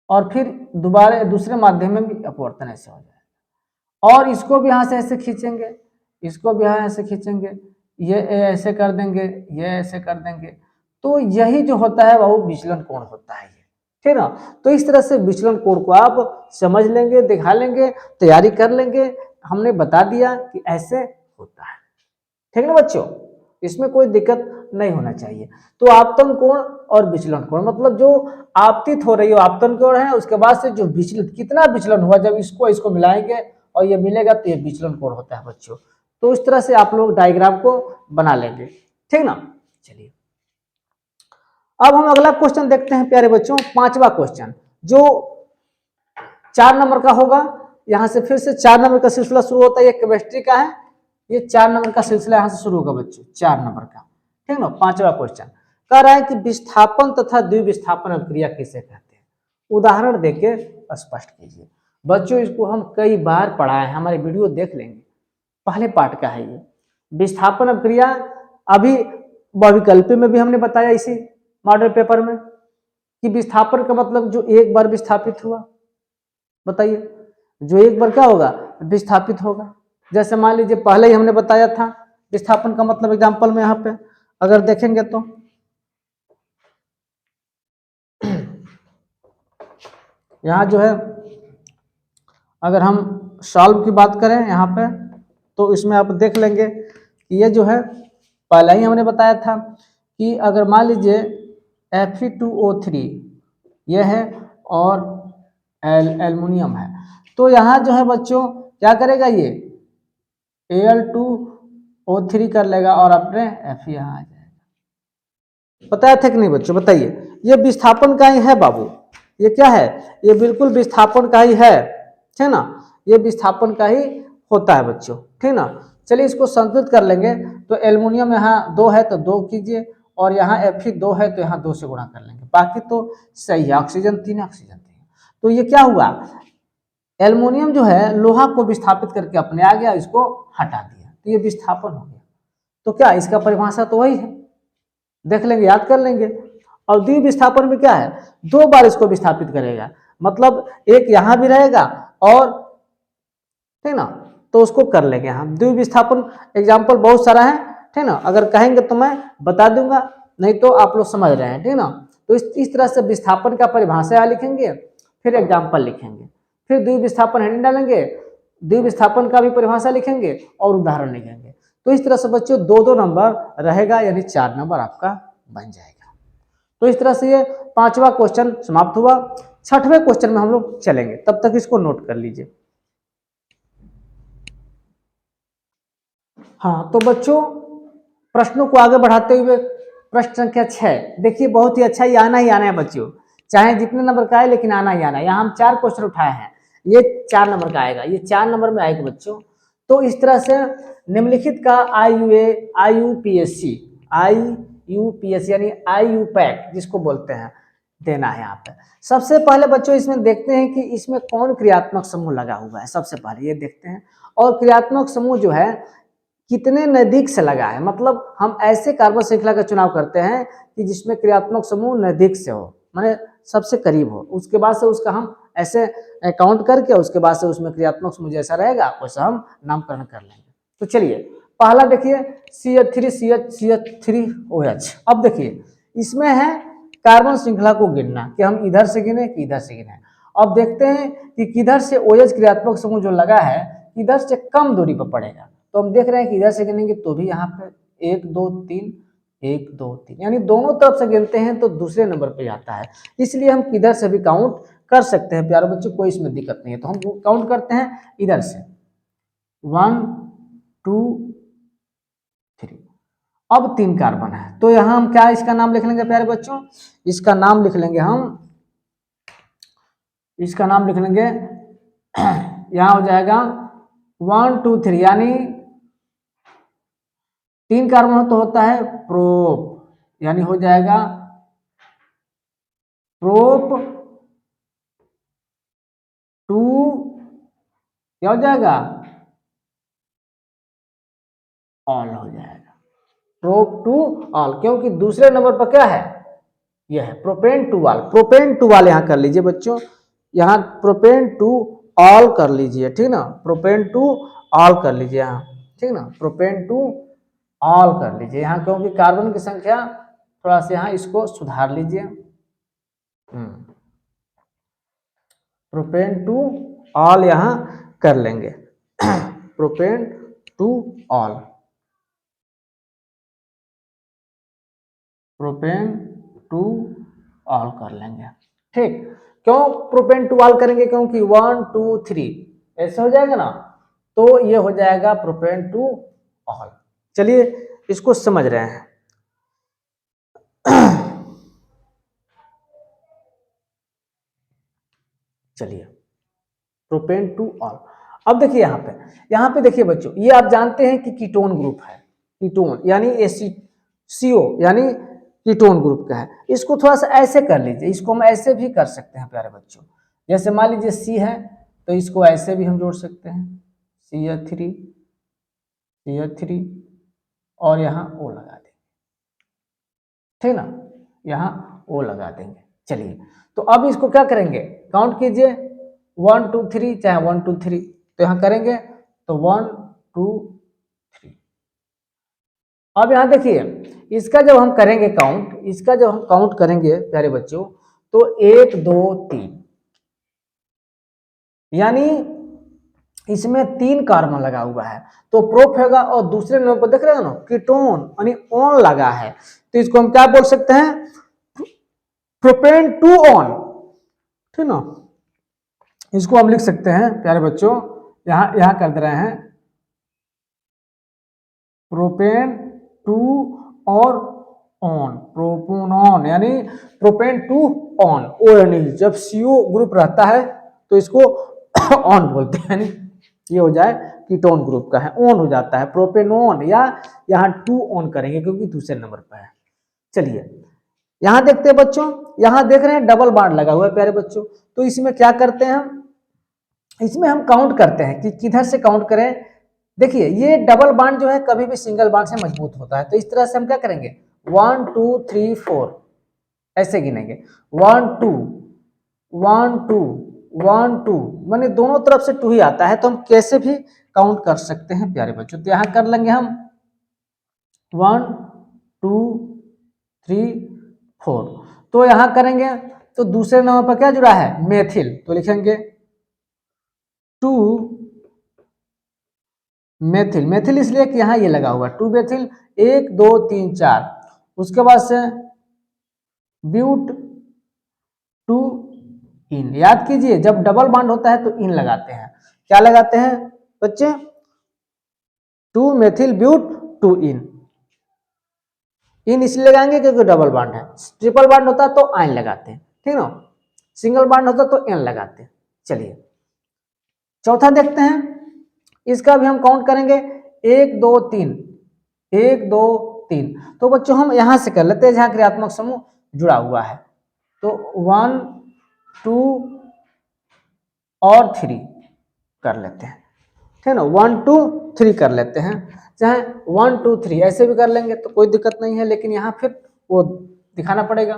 A: और फिर दोबारा दूसरे माध्यम में भी अपवर्तन ऐसे हो जाएगा। और इसको भी यहाँ से ऐसे खींचेंगे, इसको भी यहाँ ऐसे खींचेंगे, ये ऐसे कर देंगे, ये ऐसे कर देंगे, तो यही जो होता है वो विचलन कोण होता है, ठीक ना। तो इस तरह से विचलन कोण को आप समझ लेंगे, दिखा लेंगे, तैयारी कर लेंगे, हमने बता दिया कि ऐसे होता है, ठीक ना बच्चों। इसमें कोई दिक्कत नहीं होना चाहिए। तो आपतन कोण और विचलन कोण, मतलब जो आपतित हो रही हो आपतन कोण है, उसके बाद से जो विचलित, कितना विचलन हुआ, जब इसको मिलाएंगे और ये मिलेगा तो ये विचलन कोण होता है बच्चों। तो इस तरह से आप लोग डायग्राम को बना लेंगे, ठीक ना। चलिए अब हम अगला क्वेश्चन देखते हैं प्यारे बच्चों, 5वां क्वेश्चन जो 4 नंबर का होगा। यहां से फिर से 4 नंबर का सिलसिला शुरू होता है, ये केमिस्ट्री का है, ये 4 नंबर का सिलसिला यहां से शुरू होगा बच्चों, 4 नंबर का, ठीक ना। 5वां क्वेश्चन कह रहा है कि विस्थापन तथा द्विविस्थापन अभिक्रिया किसे कहते हैं, उदाहरण देके स्पष्ट कीजिए। बच्चों इसको हम कई बार पढ़ाए हैं, हमारे वीडियो देख लेंगे, पहले पार्ट का है ये। विस्थापन अभिक्रिया अभी बहुविकल्पी में भी हमने बताया इसी मॉडल पेपर में कि विस्थापन का मतलब जो एक बार विस्थापित हुआ, बताइए जो एक बार क्या होगा, विस्थापित होगा। जैसे मान लीजिए पहले ही हमने बताया था विस्थापन का मतलब, एग्जांपल में यहाँ पे अगर देखेंगे तो यहाँ जो है अगर हम सॉल्व की बात करें यहाँ पे, तो इसमें आप देख लेंगे कि ये जो है पहले ही हमने बताया था कि अगर मान लीजिए Fe2O3 ये है और एल्युमिनियम है, तो यहाँ जो है बच्चों क्या करेगा, ये Al2O3 कर लेगा और अपने Fe यहाँ आ जाएगा। बताया था कि नहीं बच्चों, बताइए। ये विस्थापन का ही है बाबू, ये क्या है, ये बिल्कुल विस्थापन का ही है, ठीक ना। ये विस्थापन का ही होता है बच्चों, ठीक ना। चलिए इसको संतुलित कर लेंगे, तो एल्युमिनियम यहाँ 2 है तो 2 कीजिए, और यहाँ Fe2 है तो यहाँ 2 से गुणा कर लेंगे, बाकी तो सही है। ऑक्सीजन 3 ऑक्सीजन 3, तो ये क्या हुआ, एल्युमिनियम जो है लोहा को विस्थापित करके अपने आ गया, इसको हटा दिया, तो ये विस्थापन हो गया। तो क्या इसका परिभाषा तो वही है, देख लेंगे, याद कर लेंगे। और द्विविस्थापन में क्या है, 2 बार इसको विस्थापित करेगा, मतलब एक यहाँ भी रहेगा और, ठीक ना, तो उसको कर लेंगे हम। द्विविस्थापन एग्जाम्पल बहुत सारा है, ठीक ना, अगर कहेंगे तो मैं बता दूंगा, नहीं तो आप लोग समझ रहे हैं, ठीक ना। तो इस तरह से विस्थापन का परिभाषा लिखेंगे, फिर एग्जाम्पल लिखेंगे, फिर द्विविस्थापन हेडिंग डालेंगे, द्विविस्थापन का भी परिभाषा लिखेंगे और उदाहरण लिखेंगे। तो इस तरह से बच्चों 2-2 नंबर रहेगा, यानी 4 नंबर आपका बन जाएगा। तो इस तरह से ये 5वां क्वेश्चन समाप्त हुआ। 6वें क्वेश्चन में हम लोग चलेंगे, तब तक इसको नोट कर लीजिए। हाँ तो बच्चों प्रश्नों को आगे बढ़ाते हुए प्रश्न संख्या 6 देखिए, बहुत ही अच्छा, ये आना ही आना है बच्चों, चाहे जितने नंबर का है लेकिन आना ही आना है। यहाँ हम 4 क्वेश्चन उठाए हैं, ये 4 नंबर का आएगा, ये 4 नंबर में आएगा बच्चों। तो इस तरह से निम्नलिखित का IUPAC यानी IUPAC जिसको बोलते हैं देना है यहाँ पे। सबसे पहले बच्चों इसमें देखते हैं कि इसमें कौन क्रियात्मक समूह लगा हुआ है, सबसे पहले ये देखते हैं। और क्रियात्मक समूह जो है कितने नजदीक से लगा है, मतलब हम ऐसे कार्बन श्रृंखला का चुनाव करते हैं कि जिसमें क्रियात्मक समूह नजदीक से हो, माने सबसे करीब हो, उसके बाद से उसका हम ऐसे काउंट करके उसके बाद से उसमें क्रियात्मक समूह जैसा रहेगा वैसा हम नामकरण कर लेंगे। तो चलिए पहला देखिए CH3OH। अब देखिए इसमें है कार्बन श्रृंखला को गिनना कि हम इधर से गिने कि इधर से गिने। अब देखते हैं कि किधर से OH क्रियात्मक समूह जो लगा है इधर से कम दूरी पर पड़ेगा। तो हम देख रहे हैं कि इधर से गिनेंगे तो भी यहाँ पे 1 2 3 1 2 3 यानी दोनों तरफ से गिनते हैं तो दूसरे नंबर पे आता है, इसलिए हम किधर से भी काउंट कर सकते हैं प्यारे बच्चों, कोई इसमें दिक्कत नहीं है। तो हम काउंट करते हैं इधर से 1 2 3। अब 3 कार्बन है तो यहाँ हम क्या इसका नाम लिख लेंगे प्यारे बच्चों, इसका नाम लिख लेंगे यहाँ हो जाएगा 1 2 3 यानी 3 कार्बन तो होता है प्रोप, यानी हो जाएगा प्रोप 2 क्या हो जाएगा ऑल हो जाएगा, प्रोप 2 ऑल, क्योंकि दूसरे नंबर पर क्या है यह है प्रोपेन 2 ऑल। प्रोपेन 2 ऑल यहाँ कर लीजिए बच्चों, यहाँ प्रोपेन 2 ऑल कर लीजिए, ठीक ना, प्रोपेन 2 ऑल कर लीजिए यहाँ, ठीक ना, प्रोपेन 2 ऑल कर लीजिए यहाँ, क्योंकि कार्बन की संख्या थोड़ा सा यहाँ इसको सुधार लीजिए। प्रोपेन 2 ऑल यहाँ कर लेंगे प्रोपेन 2 ऑल, प्रोपेन 2 ऑल कर लेंगे, ठीक। क्यों प्रोपेन 2 ऑल करेंगे, क्योंकि 1 2 3 ऐसे हो जाएगा ना, तो ये हो जाएगा प्रोपेन 2 ऑल। चलिए इसको समझ रहे हैं चलिए प्रोपेन 2 ऑल। अब देखिए यहाँ पे देखिए बच्चों, ये आप जानते हैं कि कीटोन ग्रुप है, कीटोन यानी CO यानी कीटोन ग्रुप का है। इसको थोड़ा सा ऐसे कर लीजिए, इसको हम ऐसे भी कर सकते हैं प्यारे बच्चों, जैसे मान लीजिए C है तो इसको ऐसे भी हम जोड़ सकते हैं CH3 और यहाँ O लगा देंगे, ठीक ना, यहाँ O लगा देंगे। चलिए तो अब इसको क्या करेंगे, काउंट कीजिए 1 2 3, चाहे 1 2 3, तो यहाँ करेंगे तो 1 2 3। अब यहाँ देखिए इसका जब हम करेंगे काउंट करेंगे प्यारे बच्चों, तो 1 2 3 यानी इसमें 3 कार्बन लगा हुआ है तो प्रोप होगा, और दूसरे नंबर पर देख रहे हो ना कीटोन यानी ऑन लगा है, तो इसको हम क्या बोल सकते हैं प्रोपेन 2 ऑन, ठीक ना। इसको हम लिख सकते हैं प्यारे बच्चों, यहाँ कर दे रहे हैं प्रोपेन 2 और ऑन, प्रोपोनॉन यानी प्रोपेन 2 ऑन, ओ यानी जब CO ग्रुप रहता है तो इसको ऑन बोलते हैं, यानी ये हो जाए कीटोन ग्रुप का है, ऑन हो जाता है प्रोपेनॉन, या यहाँ 2 ऑन करेंगे क्योंकि दूसरे नंबर पर है। चलिए यहाँ देखते हैं बच्चों, यहाँ देख रहे हैं डबल बॉन्ड लगा हुआ है प्यारे बच्चों, तो इसमें क्या करते हैं इसमें हम काउंट करते हैं कि किधर से काउंट करें। देखिए ये डबल बॉन्ड जो है कभी भी सिंगल बॉन्ड से मजबूत होता है, तो इस तरह से हम क्या करेंगे 1 2 3 4 ऐसे गिनेंगे 1 2 1 2 1 2, माने दोनों तरफ से 2 ही आता है, तो हम कैसे भी काउंट कर सकते हैं प्यारे बच्चों। तो यहाँ कर लेंगे हम 1 2 3 4, तो यहाँ करेंगे तो दूसरे नंबर पर क्या जुड़ा है मेथिल, तो लिखेंगे 2 मेथिल, मेथिल इसलिए कि यहाँ ये लगा हुआ 2 मेथिल 1 2 3 4, उसके बाद से ब्यूट 2 इन, याद कीजिए जब डबल बॉन्ड होता है तो इन लगाते हैं, क्या लगाते हैं बच्चे 2 मेथिल ब्यूट 2 इन इसलिए लगाएंगे क्योंकि डबल बॉन्ड है, ट्रिपल बॉन्ड होता है तो आइन लगाते हैं, ठीक ना, सिंगल बॉन्ड होता तो एन लगाते हैं। चलिए चौथा देखते हैं, इसका भी हम काउंट करेंगे 1 2 3, 1 2 3। तो बच्चों हम यहां से कर लेते हैं जहां क्रियात्मक समूह जुड़ा हुआ है। तो 1 2 और 3 कर लेते हैं, ठीक है ना, 1 2 3 कर लेते हैं, चाहे 1 2 3 ऐसे भी कर लेंगे तो कोई दिक्कत नहीं है, लेकिन यहाँ फिर वो दिखाना पड़ेगा।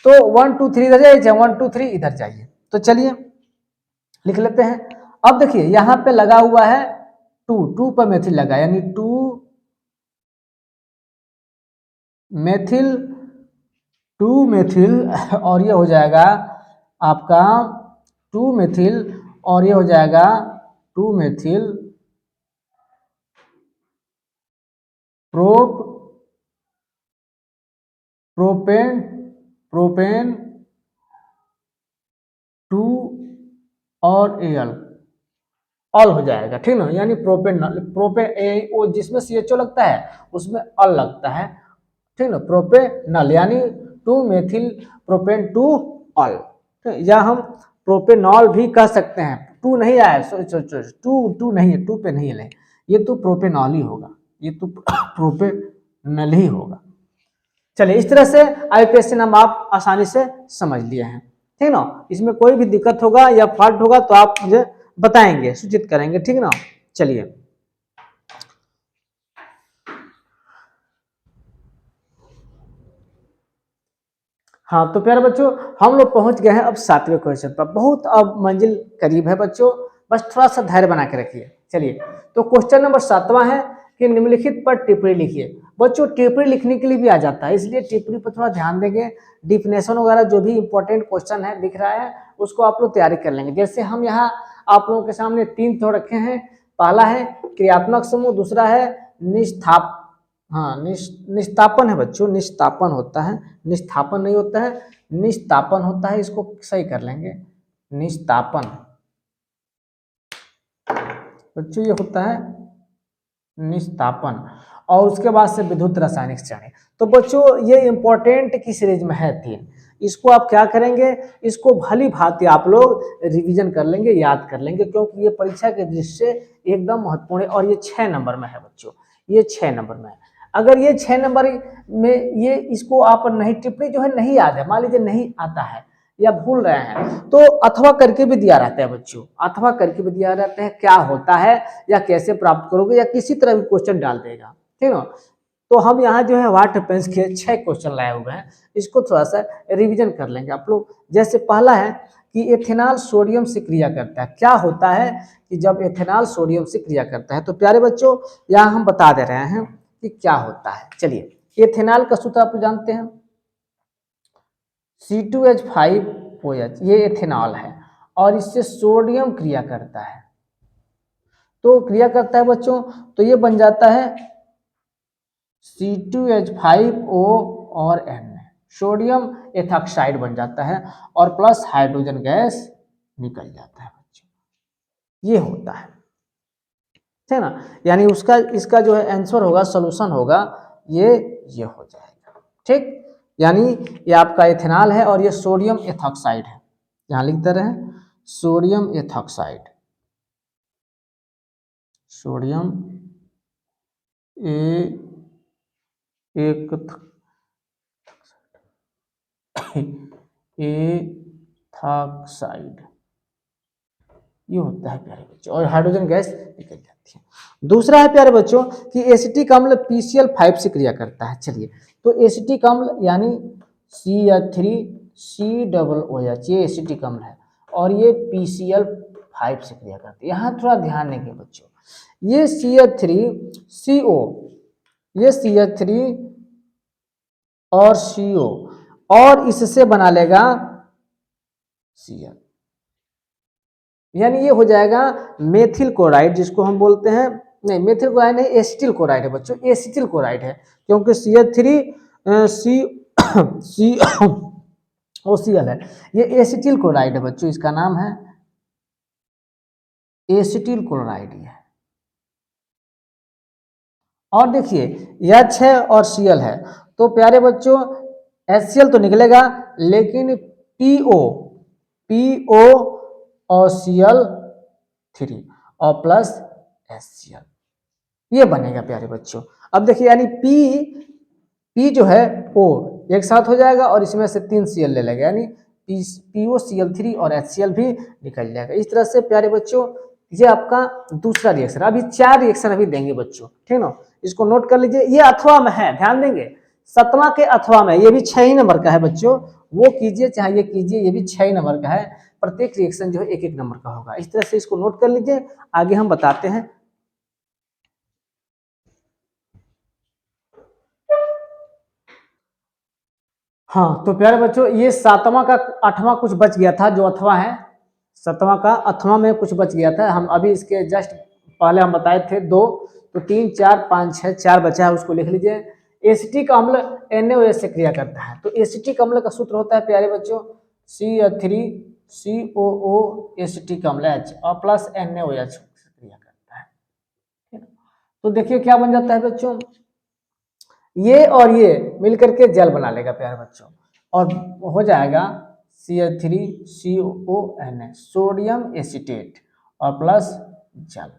A: तो 1 2 3 इधर जाइए, 1 2 3 इधर जाइए। तो चलिए लिख लेते हैं। अब देखिए यहाँ पे लगा हुआ है 2 पर मेथिल लगा, यानी 2 मेथिल, 2 मेथिल और ये हो जाएगा आपका 2 मेथिल और ये हो जाएगा 2 मेथिल प्रोपेन प्रोपेन 2 और एल ऑल हो जाएगा, ठीक ना, यानी प्रोपेन वो जिसमें CHO लगता है उसमें अल लगता है, ठीक ना, प्रोपेनल यानी 2 मेथिल प्रोपेन 2 ऑल, या हम प्रोपेनॉल भी कह सकते हैं। 2 नहीं आया, टू नहीं है, 2 पे नहीं है, ये तो प्रोपेनॉल ही होगा, ये तो प्रोपेनल ही होगा। चलिए इस तरह से IUPAC नाम आप आसानी से समझ लिए हैं, ठीक ना। इसमें कोई भी दिक्कत होगा या फॉल्ट होगा तो आप मुझे बताएंगे, सूचित करेंगे, ठीक ना। चलिए हाँ, तो प्यारे बच्चों हम लोग पहुंच गए हैं अब 7वें क्वेश्चन पर। बहुत अब मंजिल करीब है बच्चों, बस थोड़ा सा धैर्य बना के रखिए। चलिए तो क्वेश्चन नंबर 7वां है कि निम्नलिखित पर टिप्पणी लिखिए। बच्चों टिप्पणी लिखने के लिए भी आ जाता है, इसलिए टिप्पणी पर थोड़ा ध्यान देंगे। डिफिनेशन वगैरह जो भी इंपॉर्टेंट क्वेश्चन है दिख रहा है उसको आप लोग तैयारी कर लेंगे। जैसे हम यहाँ आप लोगों के सामने 3 तो रखे हैं। पहला है क्रियात्मक समूह, दूसरा है निष्ठाप हाँ निस्तापन है बच्चों, निस्तापन होता है, निस्थापन नहीं होता है, निस्तापन होता है, इसको सही कर लेंगे, निस्तापन बच्चों ये होता है निस्तापन। और उसके बाद से विद्युत रासायनिक श्रेणी। तो बच्चों ये इंपॉर्टेंट की सीरीज में है 3, इसको आप क्या करेंगे, इसको भली भांति आप लोग रिवीजन कर लेंगे, याद कर लेंगे, क्योंकि ये परीक्षा के दृष्टि से एकदम महत्वपूर्ण है। और ये 6 नंबर में है बच्चों, ये 6 नंबर में है। अगर ये 6 नंबर में ये इसको आप नहीं, टिप्पणी जो है नहीं याद है, मान लीजिए नहीं आता है या भूल रहे हैं, तो अथवा करके भी दिया रहता है बच्चों, अथवा करके भी दिया रहता है, क्या होता है या कैसे प्राप्त करोगे या किसी तरह भी क्वेश्चन डाल देगा, ठीक है। तो हम यहाँ जो है व्हाट हैपेंस के 6 क्वेश्चन लाए हुए हैं, इसको थोड़ा सा रिवीजन कर लेंगे आप लोग। जैसे पहला है कि एथेनॉल सोडियम से क्रिया करता है। क्या होता है कि जब एथेनॉल सोडियम से क्रिया करता है, तो प्यारे बच्चों यहाँ हम बता दे रहे हैं कि क्या होता है। चलिए एथेनॉल का सूत्र आप जानते हैं, C2H5OH, ये एथेनॉल है और इससे सोडियम क्रिया करता है। तो क्रिया करता है बच्चों, तो ये बन जाता है C2H5O और N, सोडियम एथॉक्साइड बन जाता है और प्लस हाइड्रोजन गैस निकल जाता है बच्चों, ये होता है, ठीक है ना। यानी उसका इसका जो है आंसर होगा, सॉल्यूशन होगा ये हो जाएगा, ठीक। यानी ये आपका एथेनॉल है और ये सोडियम एथॉक्साइड है, यहाँ लिख दे रहे हैं सोडियम एथॉक्साइड, सोडियम एथॉक्साइड, ये होता है प्यारे बच्चों, और हाइड्रोजन गैस निकल जाती है। दूसरा है प्यारे बच्चों कि एसिटिक अम्ल PCl5 से क्रिया करता है। चलिए तो एसिटिक अम्ल यानी CH3COOH, ये एसिटिक अम्ल है और ये PCl5 से क्रिया करती है। यहाँ थोड़ा ध्यान देंगे बच्चों, ये CH3CO, ये CH3 और CO और इससे बना लेगा Cl, यानी ये हो जाएगा मेथिल क्लोराइड, जिसको हम बोलते हैं, नहीं मेथिल क्लोराइड नहीं, एसिटिल क्लोराइड है बच्चों, एसिटिल क्लोराइड है, क्योंकि CH3COCl है, ये एसिटिल क्लोराइड है बच्चों, इसका नाम है एसिटिल क्लोराइड है। और देखिए H है और Cl है, तो प्यारे बच्चों HCl तो निकलेगा, लेकिन PO और Cl3 और प्लस HCl ये बनेगा प्यारे बच्चों। अब देखिए यानी पी जो है ओ एक साथ हो जाएगा और इसमें से 3 Cl ले लेगा, यानी POCl3 और HCl भी निकल जाएगा। इस तरह से प्यारे बच्चों ये आपका दूसरा रिएक्शन। अभी 4 रिएक्शन अभी देंगे बच्चों, ठीक ना, इसको नोट कर लीजिए। ये अथवा में है, ध्यान देंगे 7वां के अथवा में, ये भी 6 ही नंबर का है बच्चों, वो कीजिए चाहे ये कीजिए, ये भी 6 ही नंबर का है। प्रत्येक रिएक्शन जो है 1-1 नंबर का होगा। इस तरह से इसको नोट कर लीजिए, आगे हम बताते हैं। हाँ तो प्यारे बच्चों ये 7वां का 8वां कुछ बच गया था, जो अथवा है 7वां का अथवा में कुछ बच गया था। हम अभी इसके जस्ट पहले हम बताए थे 2, तो 3 4 5 6 4 बचा है, उसको लिख लीजिए। एसिटिक अम्ल NaOH से क्रिया करता है, तो एसिटिक अम्ल का सूत्र होता है प्यारे बच्चों CH3COO एसिटिक अम्ल H और प्लस NaOH से क्रिया करता है, ठीक है। तो देखिए क्या बन जाता है बच्चों, ये और ये मिलकर के जल बना लेगा प्यारे बच्चों, और हो जाएगा CH3COONA सोडियम एसीटेट और प्लस जल।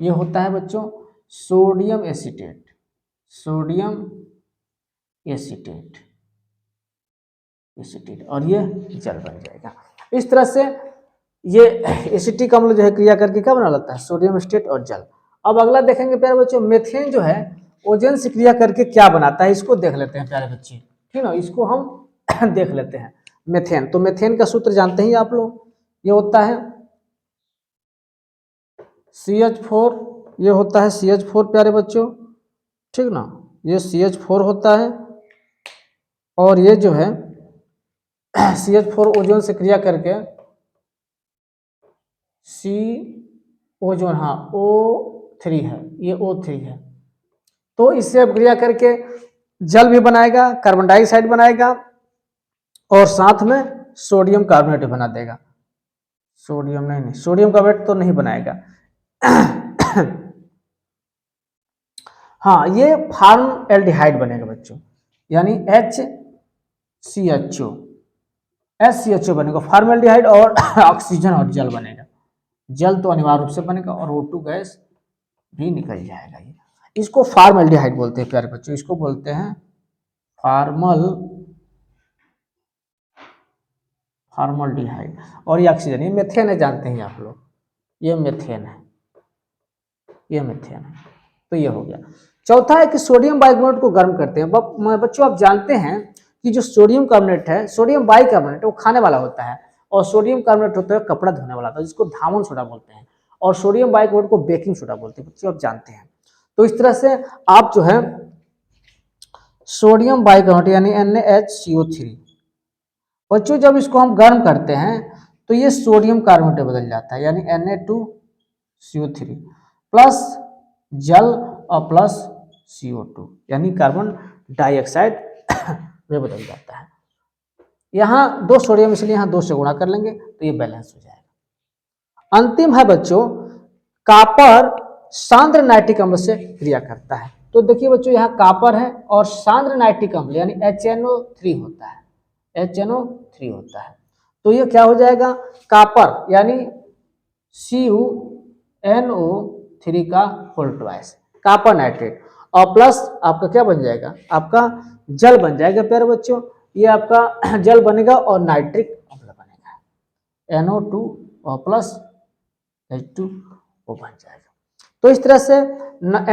A: ये होता है बच्चों sodium acetate, sodium acetate acetate, और ये जल बन जाएगा। इस तरह से ये एसिटिक अम्ल जो है क्रिया करके क्या बना लेता है, सोडियम एसीटेट और जल। अब अगला देखेंगे प्यारे बच्चों, मेथेन जो है ओजोन से क्रिया करके क्या बनाता है, इसको देख लेते हैं प्यारे बच्चे, ठीक ना, इसको हम देख लेते हैं। मेथेन, तो मेथेन का सूत्र जानते ही आप लोग, ये होता है CH4, ये होता है CH4 प्यारे बच्चों, ठीक ना, ये CH4 होता है, और ये जो है CH4 ओजोन से क्रिया करके C ओजोन, हाँ O3 है, ये O3 है, तो इससे अब क्रिया करके जल भी बनाएगा, कार्बन डाइऑक्साइड बनाएगा, और साथ में सोडियम कार्बोनेट बना देगा। सोडियम नहीं, सोडियम कार्बोनेट तो नहीं बनाएगा। हाँ ये फार्म एल्डिहाइड बनेगा बच्चों, यानी HCHO बनेगा फार्मेल्डिहाइड, और ऑक्सीजन और जल बनेगा। जल तो अनिवार्य रूप से बनेगा, और O2 गैस भी निकल जाएगा। ये इसको फार्मेल्डिहाइड बोलते हैं प्यारे बच्चों, इसको बोलते हैं फार्मल्डिहाइड। और ये ऑक्सीजन, ये मेथेन है, जानते हैं आप लोग, ये मेथेन है, ये मेथेन है। तो ये हो गया। चौथा है कि सोडियम बाइकार्बोनेट को गर्म करते हैं। बच्चों आप जानते हैं कि जो सोडियम कार्बोनेट है, सोडियम बाइकार्बोनेट, वो खाने वाला होता है, और सोडियम कार्बोनेट होता है कपड़ा धोने वाला होता है, जिसको धामन सोडा बोलते हैं, और सोडियम बाइकार्बोनेट को बेकिंग सोडा बोलते हैं। बच्चों आप जानते हैं। तो इस तरह से आप जो है सोडियम बाइकार्बोनेट यानी NaHCO3, बच्चों जब इसको हम गर्म करते हैं तो ये सोडियम कार्बोनेट बदल जाता है, यानी Na2CO3 प्लस जल और प्लस CO2, यानी कार्बन डाइऑक्साइड में बदल जाता है। यहाँ 2 सोडियम, इसलिए यहाँ 2 से गुणा कर लेंगे तो ये बैलेंस हो जाएगा। अंतिम है बच्चों, कापर सांद्र नाइट्रिक अम्ल से क्रिया करता है। तो देखिए बच्चों यहाँ कापर है और सांद्र नाइट्रिक अम्ल यानी HNO3 होता है, HNO3 होता है। तो ये क्या हो जाएगा, कापर यानी CuNO3 का होल ट्वाइस, कापर नाइट्रेट, और प्लस आपका क्या बन जाएगा, आपका जल बन जाएगा प्यारे बच्चों। ये आपका जल बनेगा और नाइट्रिक अम्ल बनेगा, NO2 और प्लस H2O बन जाएगा। तो इस तरह से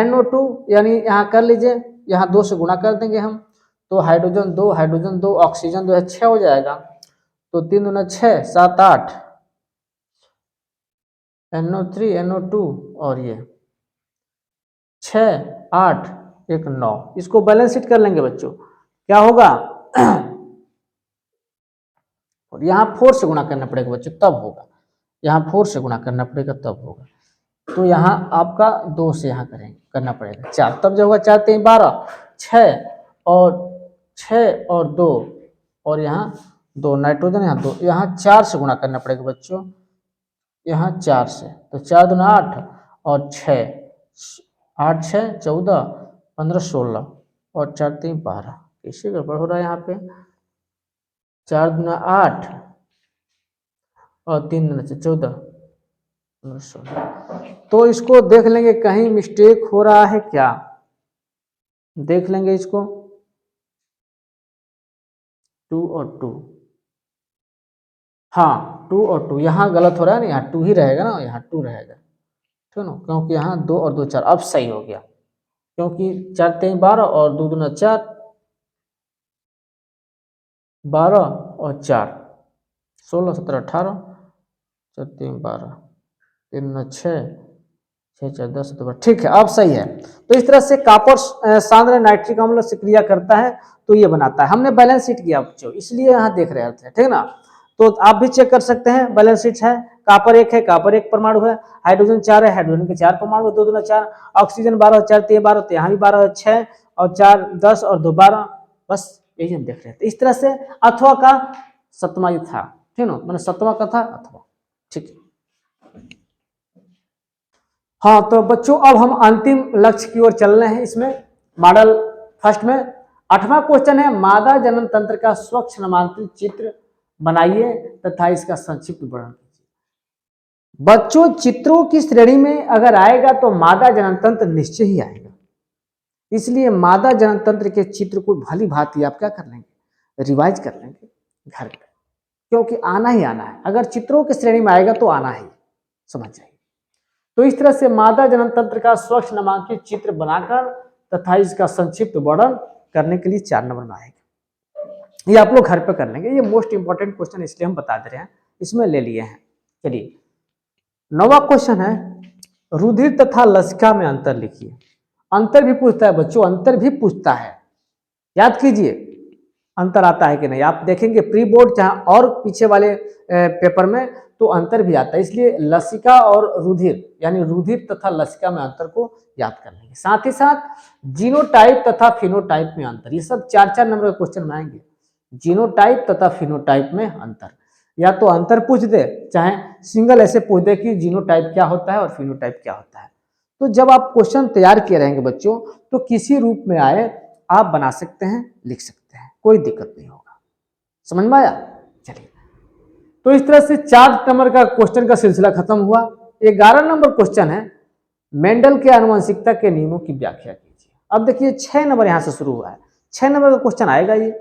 A: NO2 यानी यहाँ कर लीजिए, यहाँ 2 से गुणा कर देंगे हम, तो हाइड्रोजन 2 ऑक्सीजन 2 है, 6 हो जाएगा। तो 3 दूना 6 7 8 NO3 NO2 और ये 6 8 1 9, इसको बैलेंस शीट कर लेंगे बच्चों, क्या होगा और यहाँ 4 से गुणा करना पड़ेगा बच्चों, तब होगा, यहाँ 4 से गुणा करना पड़ेगा तब होगा। तो यहाँ आपका 2 से यहाँ करेंगे, करना पड़ेगा 4, तब जब होगा 4 3 12 6 और 2, और यहाँ 2 नाइट्रोजन, यहाँ 2, यहाँ 4 से गुणा करना पड़ेगा बच्चों, यहाँ 4 से, तो 4 दूना 8 और 6 8 6 14 15 16 और 4 3 12, कैसे गड़बड़ हो रहा है यहाँ पे, 4 दूना 8 और 3 दूना 14, तो इसको देख लेंगे कहीं मिस्टेक हो रहा है क्या, देख लेंगे इसको। 2 और 2, हाँ 2 और 2 यहाँ गलत हो रहा है ना, यहाँ 2 ही रहेगा ना, यहाँ 2 रहेगा, ठीक है ना, क्योंकि यहाँ 2 और 2 4, अब सही हो गया, क्योंकि 4 3 12 और 2 दूना 4, 12 और 4 16 17 18, 4 3 12, 3 9 6, 6 4 10 12, ठीक है अब सही है। तो इस तरह से कॉपर सांद्र नाइट्रिक अम्ल से क्रिया करता है तो ये बनाता है। हमने बैलेंस शीट किया बच्चों, इसलिए यहाँ देख रहे थे, ठीक है ना। तो आप भी चेक कर सकते हैं, बैलेंस शीट है, कॉपर 1 है, कॉपर 1 परमाणु है, हाइड्रोजन 4 है, हाइड्रोजन के 4 परमाणु, 2 दूना 4, ऑक्सीजन 12 4 3 12, तो यहाँ भी 12 6 और 4 10 और 2 12, बस यही हम देख रहे थे। इस तरह से अथवा का सतमा ही था, ठीक है ना, मैंने सतवा का था अथवा, ठीक है। हाँ तो बच्चों अब हम अंतिम लक्ष्य की ओर चल रहे हैं इसमें, मॉडल फर्स्ट में 8वां क्वेश्चन है, मादा जनन तंत्र का स्वच्छ नामांकित चित्र बनाइए तथा इसका संक्षिप्त वर्णन कीजिए। बच्चों चित्रों की श्रेणी में अगर आएगा तो मादा जनन तंत्र निश्चय ही आएगा, इसलिए मादा जनन तंत्र के चित्र को भली भांति आप क्या कर लेंगे, रिवाइज कर लेंगे घर पे, क्योंकि आना ही आना है, अगर चित्रों की श्रेणी में आएगा तो आना ही, समझ जाइए। तो इस तरह से मादा जनन तंत्र का स्वच्छ नामांकित चित्र बनाकर तथा इसका संक्षिप्त वर्णन करने के लिए 4 नंबर में आएगा, ये आप लोग घर पे कर लेंगे। ये मोस्ट इंपॉर्टेंट क्वेश्चन इसलिए हम बता दे रहे हैं, इसमें ले लिए हैं। चलिए 9वां क्वेश्चन है, रुधिर तथा लसिका में अंतर लिखिए। अंतर भी पूछता है बच्चों, अंतर भी पूछता है, याद कीजिए अंतर आता है कि नहीं, आप देखेंगे प्री बोर्ड जहां और पीछे वाले पेपर में तो अंतर भी आता है, इसलिए लसिका और रुधिर यानी रुधिर तथा लसिका में अंतर को याद कर लेंगे। साथ ही साथ जीनोटाइप तथा फिनोटाइप में अंतर, ये सब 4 नंबर के क्वेश्चन में आएंगे। जीनोटाइप तथा फिनोटाइप में अंतर, या तो अंतर पूछ दे चाहे सिंगल ऐसे पूछ दे कि जीनोटाइप क्या होता है और फिनोटाइप क्या होता है। तो जब आप क्वेश्चन तैयार किए रहेंगे बच्चों तो किसी रूप में आए आप बना सकते हैं, लिख सकते हैं, कोई दिक्कत नहीं होगा, समझ में आया। चलिए तो इस तरह से 4 नंबर का क्वेश्चन का सिलसिला खत्म हुआ। 11 नंबर क्वेश्चन है, मेंडल के आनुवंशिकता के नियमों की व्याख्या कीजिए। अब देखिए 6 नंबर यहां से शुरू हुआ है, 6 नंबर का क्वेश्चन आएगा ये,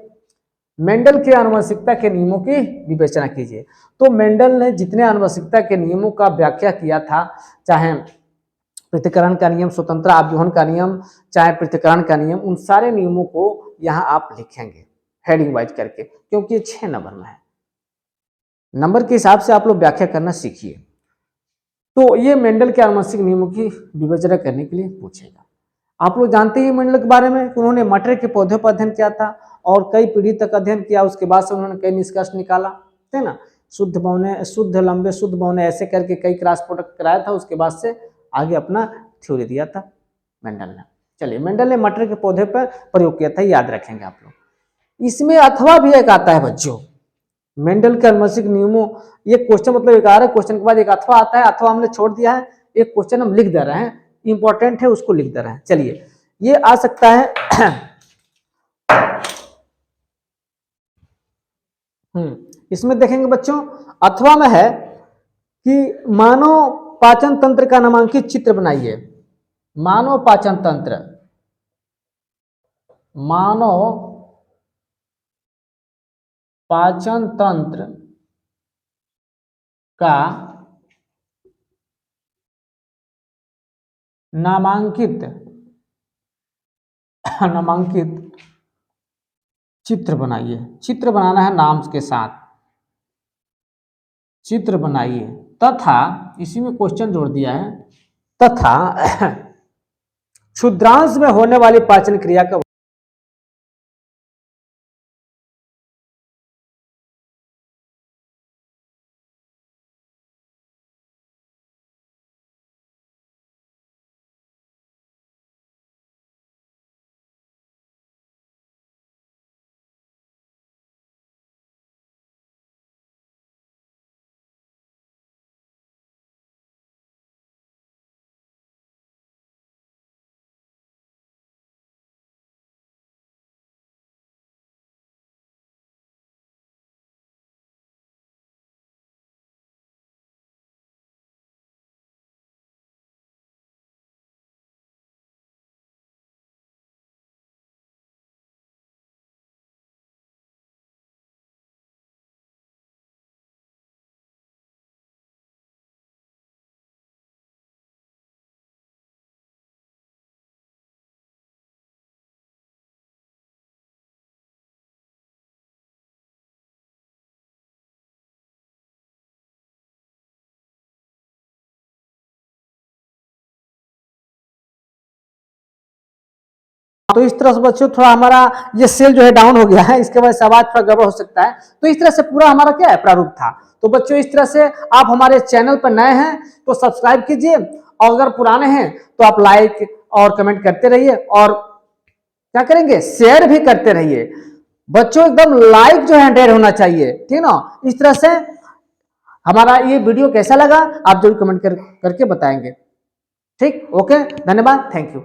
A: मेंडल के आनुवंशिकता के नियमों की विवेचना कीजिए। तो मेंडल ने जितने आनुवंशिकता के नियमों का व्याख्या किया था, चाहे पृथक्करण का नियम, स्वतंत्र आव्यूहन का नियम, चाहे पृथक्करण का नियम, उन सारे नियमों को यहाँ आप लिखेंगे हेडिंग वाइज करके, क्योंकि ये 6 नंबर में है। नंबर के हिसाब से आप लोग व्याख्या करना सीखिए। तो ये मेंडल के आनुवंशिक नियमों की विवेचना करने के लिए पूछेगा। आप लोग जानते हैं मेंडल के बारे में, उन्होंने मटर के पौधे पर अध्ययन किया था और कई पीढ़ी तक अध्ययन किया, उसके बाद से उन्होंने कई निष्कर्ष निकाला, है ना, शुद्ध बौने, शुद्ध लंबे, शुद्ध बौने, ऐसे करके कई क्रॉस प्रोडक्ट कराया था, उसके बाद से आगे अपना थ्योरी दिया था मेंडल ने। चलिए मेंडल ने मटर के पौधे पर प्रयोग किया था, याद रखेंगे आप लोग। इसमें अथवा भी एक आता है बच्चों, मेंडल के आनुवंशिक नियमों, ये क्वेश्चन मतलब 11 क्वेश्चन के बाद एक अथवा आता है, अथवा हमने छोड़ दिया है, एक क्वेश्चन हम लिख दे रहे हैं, इंपॉर्टेंट है उसको लिख दे रहे हैं। चलिए ये आ सकता है इसमें देखेंगे बच्चों अथवा में है कि मानव पाचन तंत्र का नामांकित चित्र बनाइए। मानव पाचन तंत्र, मानव पाचन तंत्र का नामांकित नामांकित चित्र बनाइए। चित्र बनाना है नाम के साथ, चित्र बनाइए, तथा इसी में क्वेश्चन जोड़ दिया है, तथा क्षुद्रांश में होने वाली पाचन क्रिया का तो इस तरह से बच्चों थोड़ा हमारा ये सेल जो है डाउन हो गया है, इसके वजह से आवाज थोड़ा गड़बड़ हो सकता है। तो इस तरह से पूरा हमारा क्या है प्रारूप था। तो बच्चों इस तरह से आप हमारे चैनल पर नए हैं तो सब्सक्राइब कीजिए, और अगर पुराने हैं तो आप लाइक और कमेंट करते रहिए, और क्या करेंगे शेयर भी करते रहिए। बच्चों एकदम लाइक जो है 100 होना चाहिए, ठीक ना। इस तरह से हमारा ये वीडियो कैसा लगा आप जरूर कमेंट करके बताएंगे। ठीक, ओके, धन्यवाद, थैंक यू।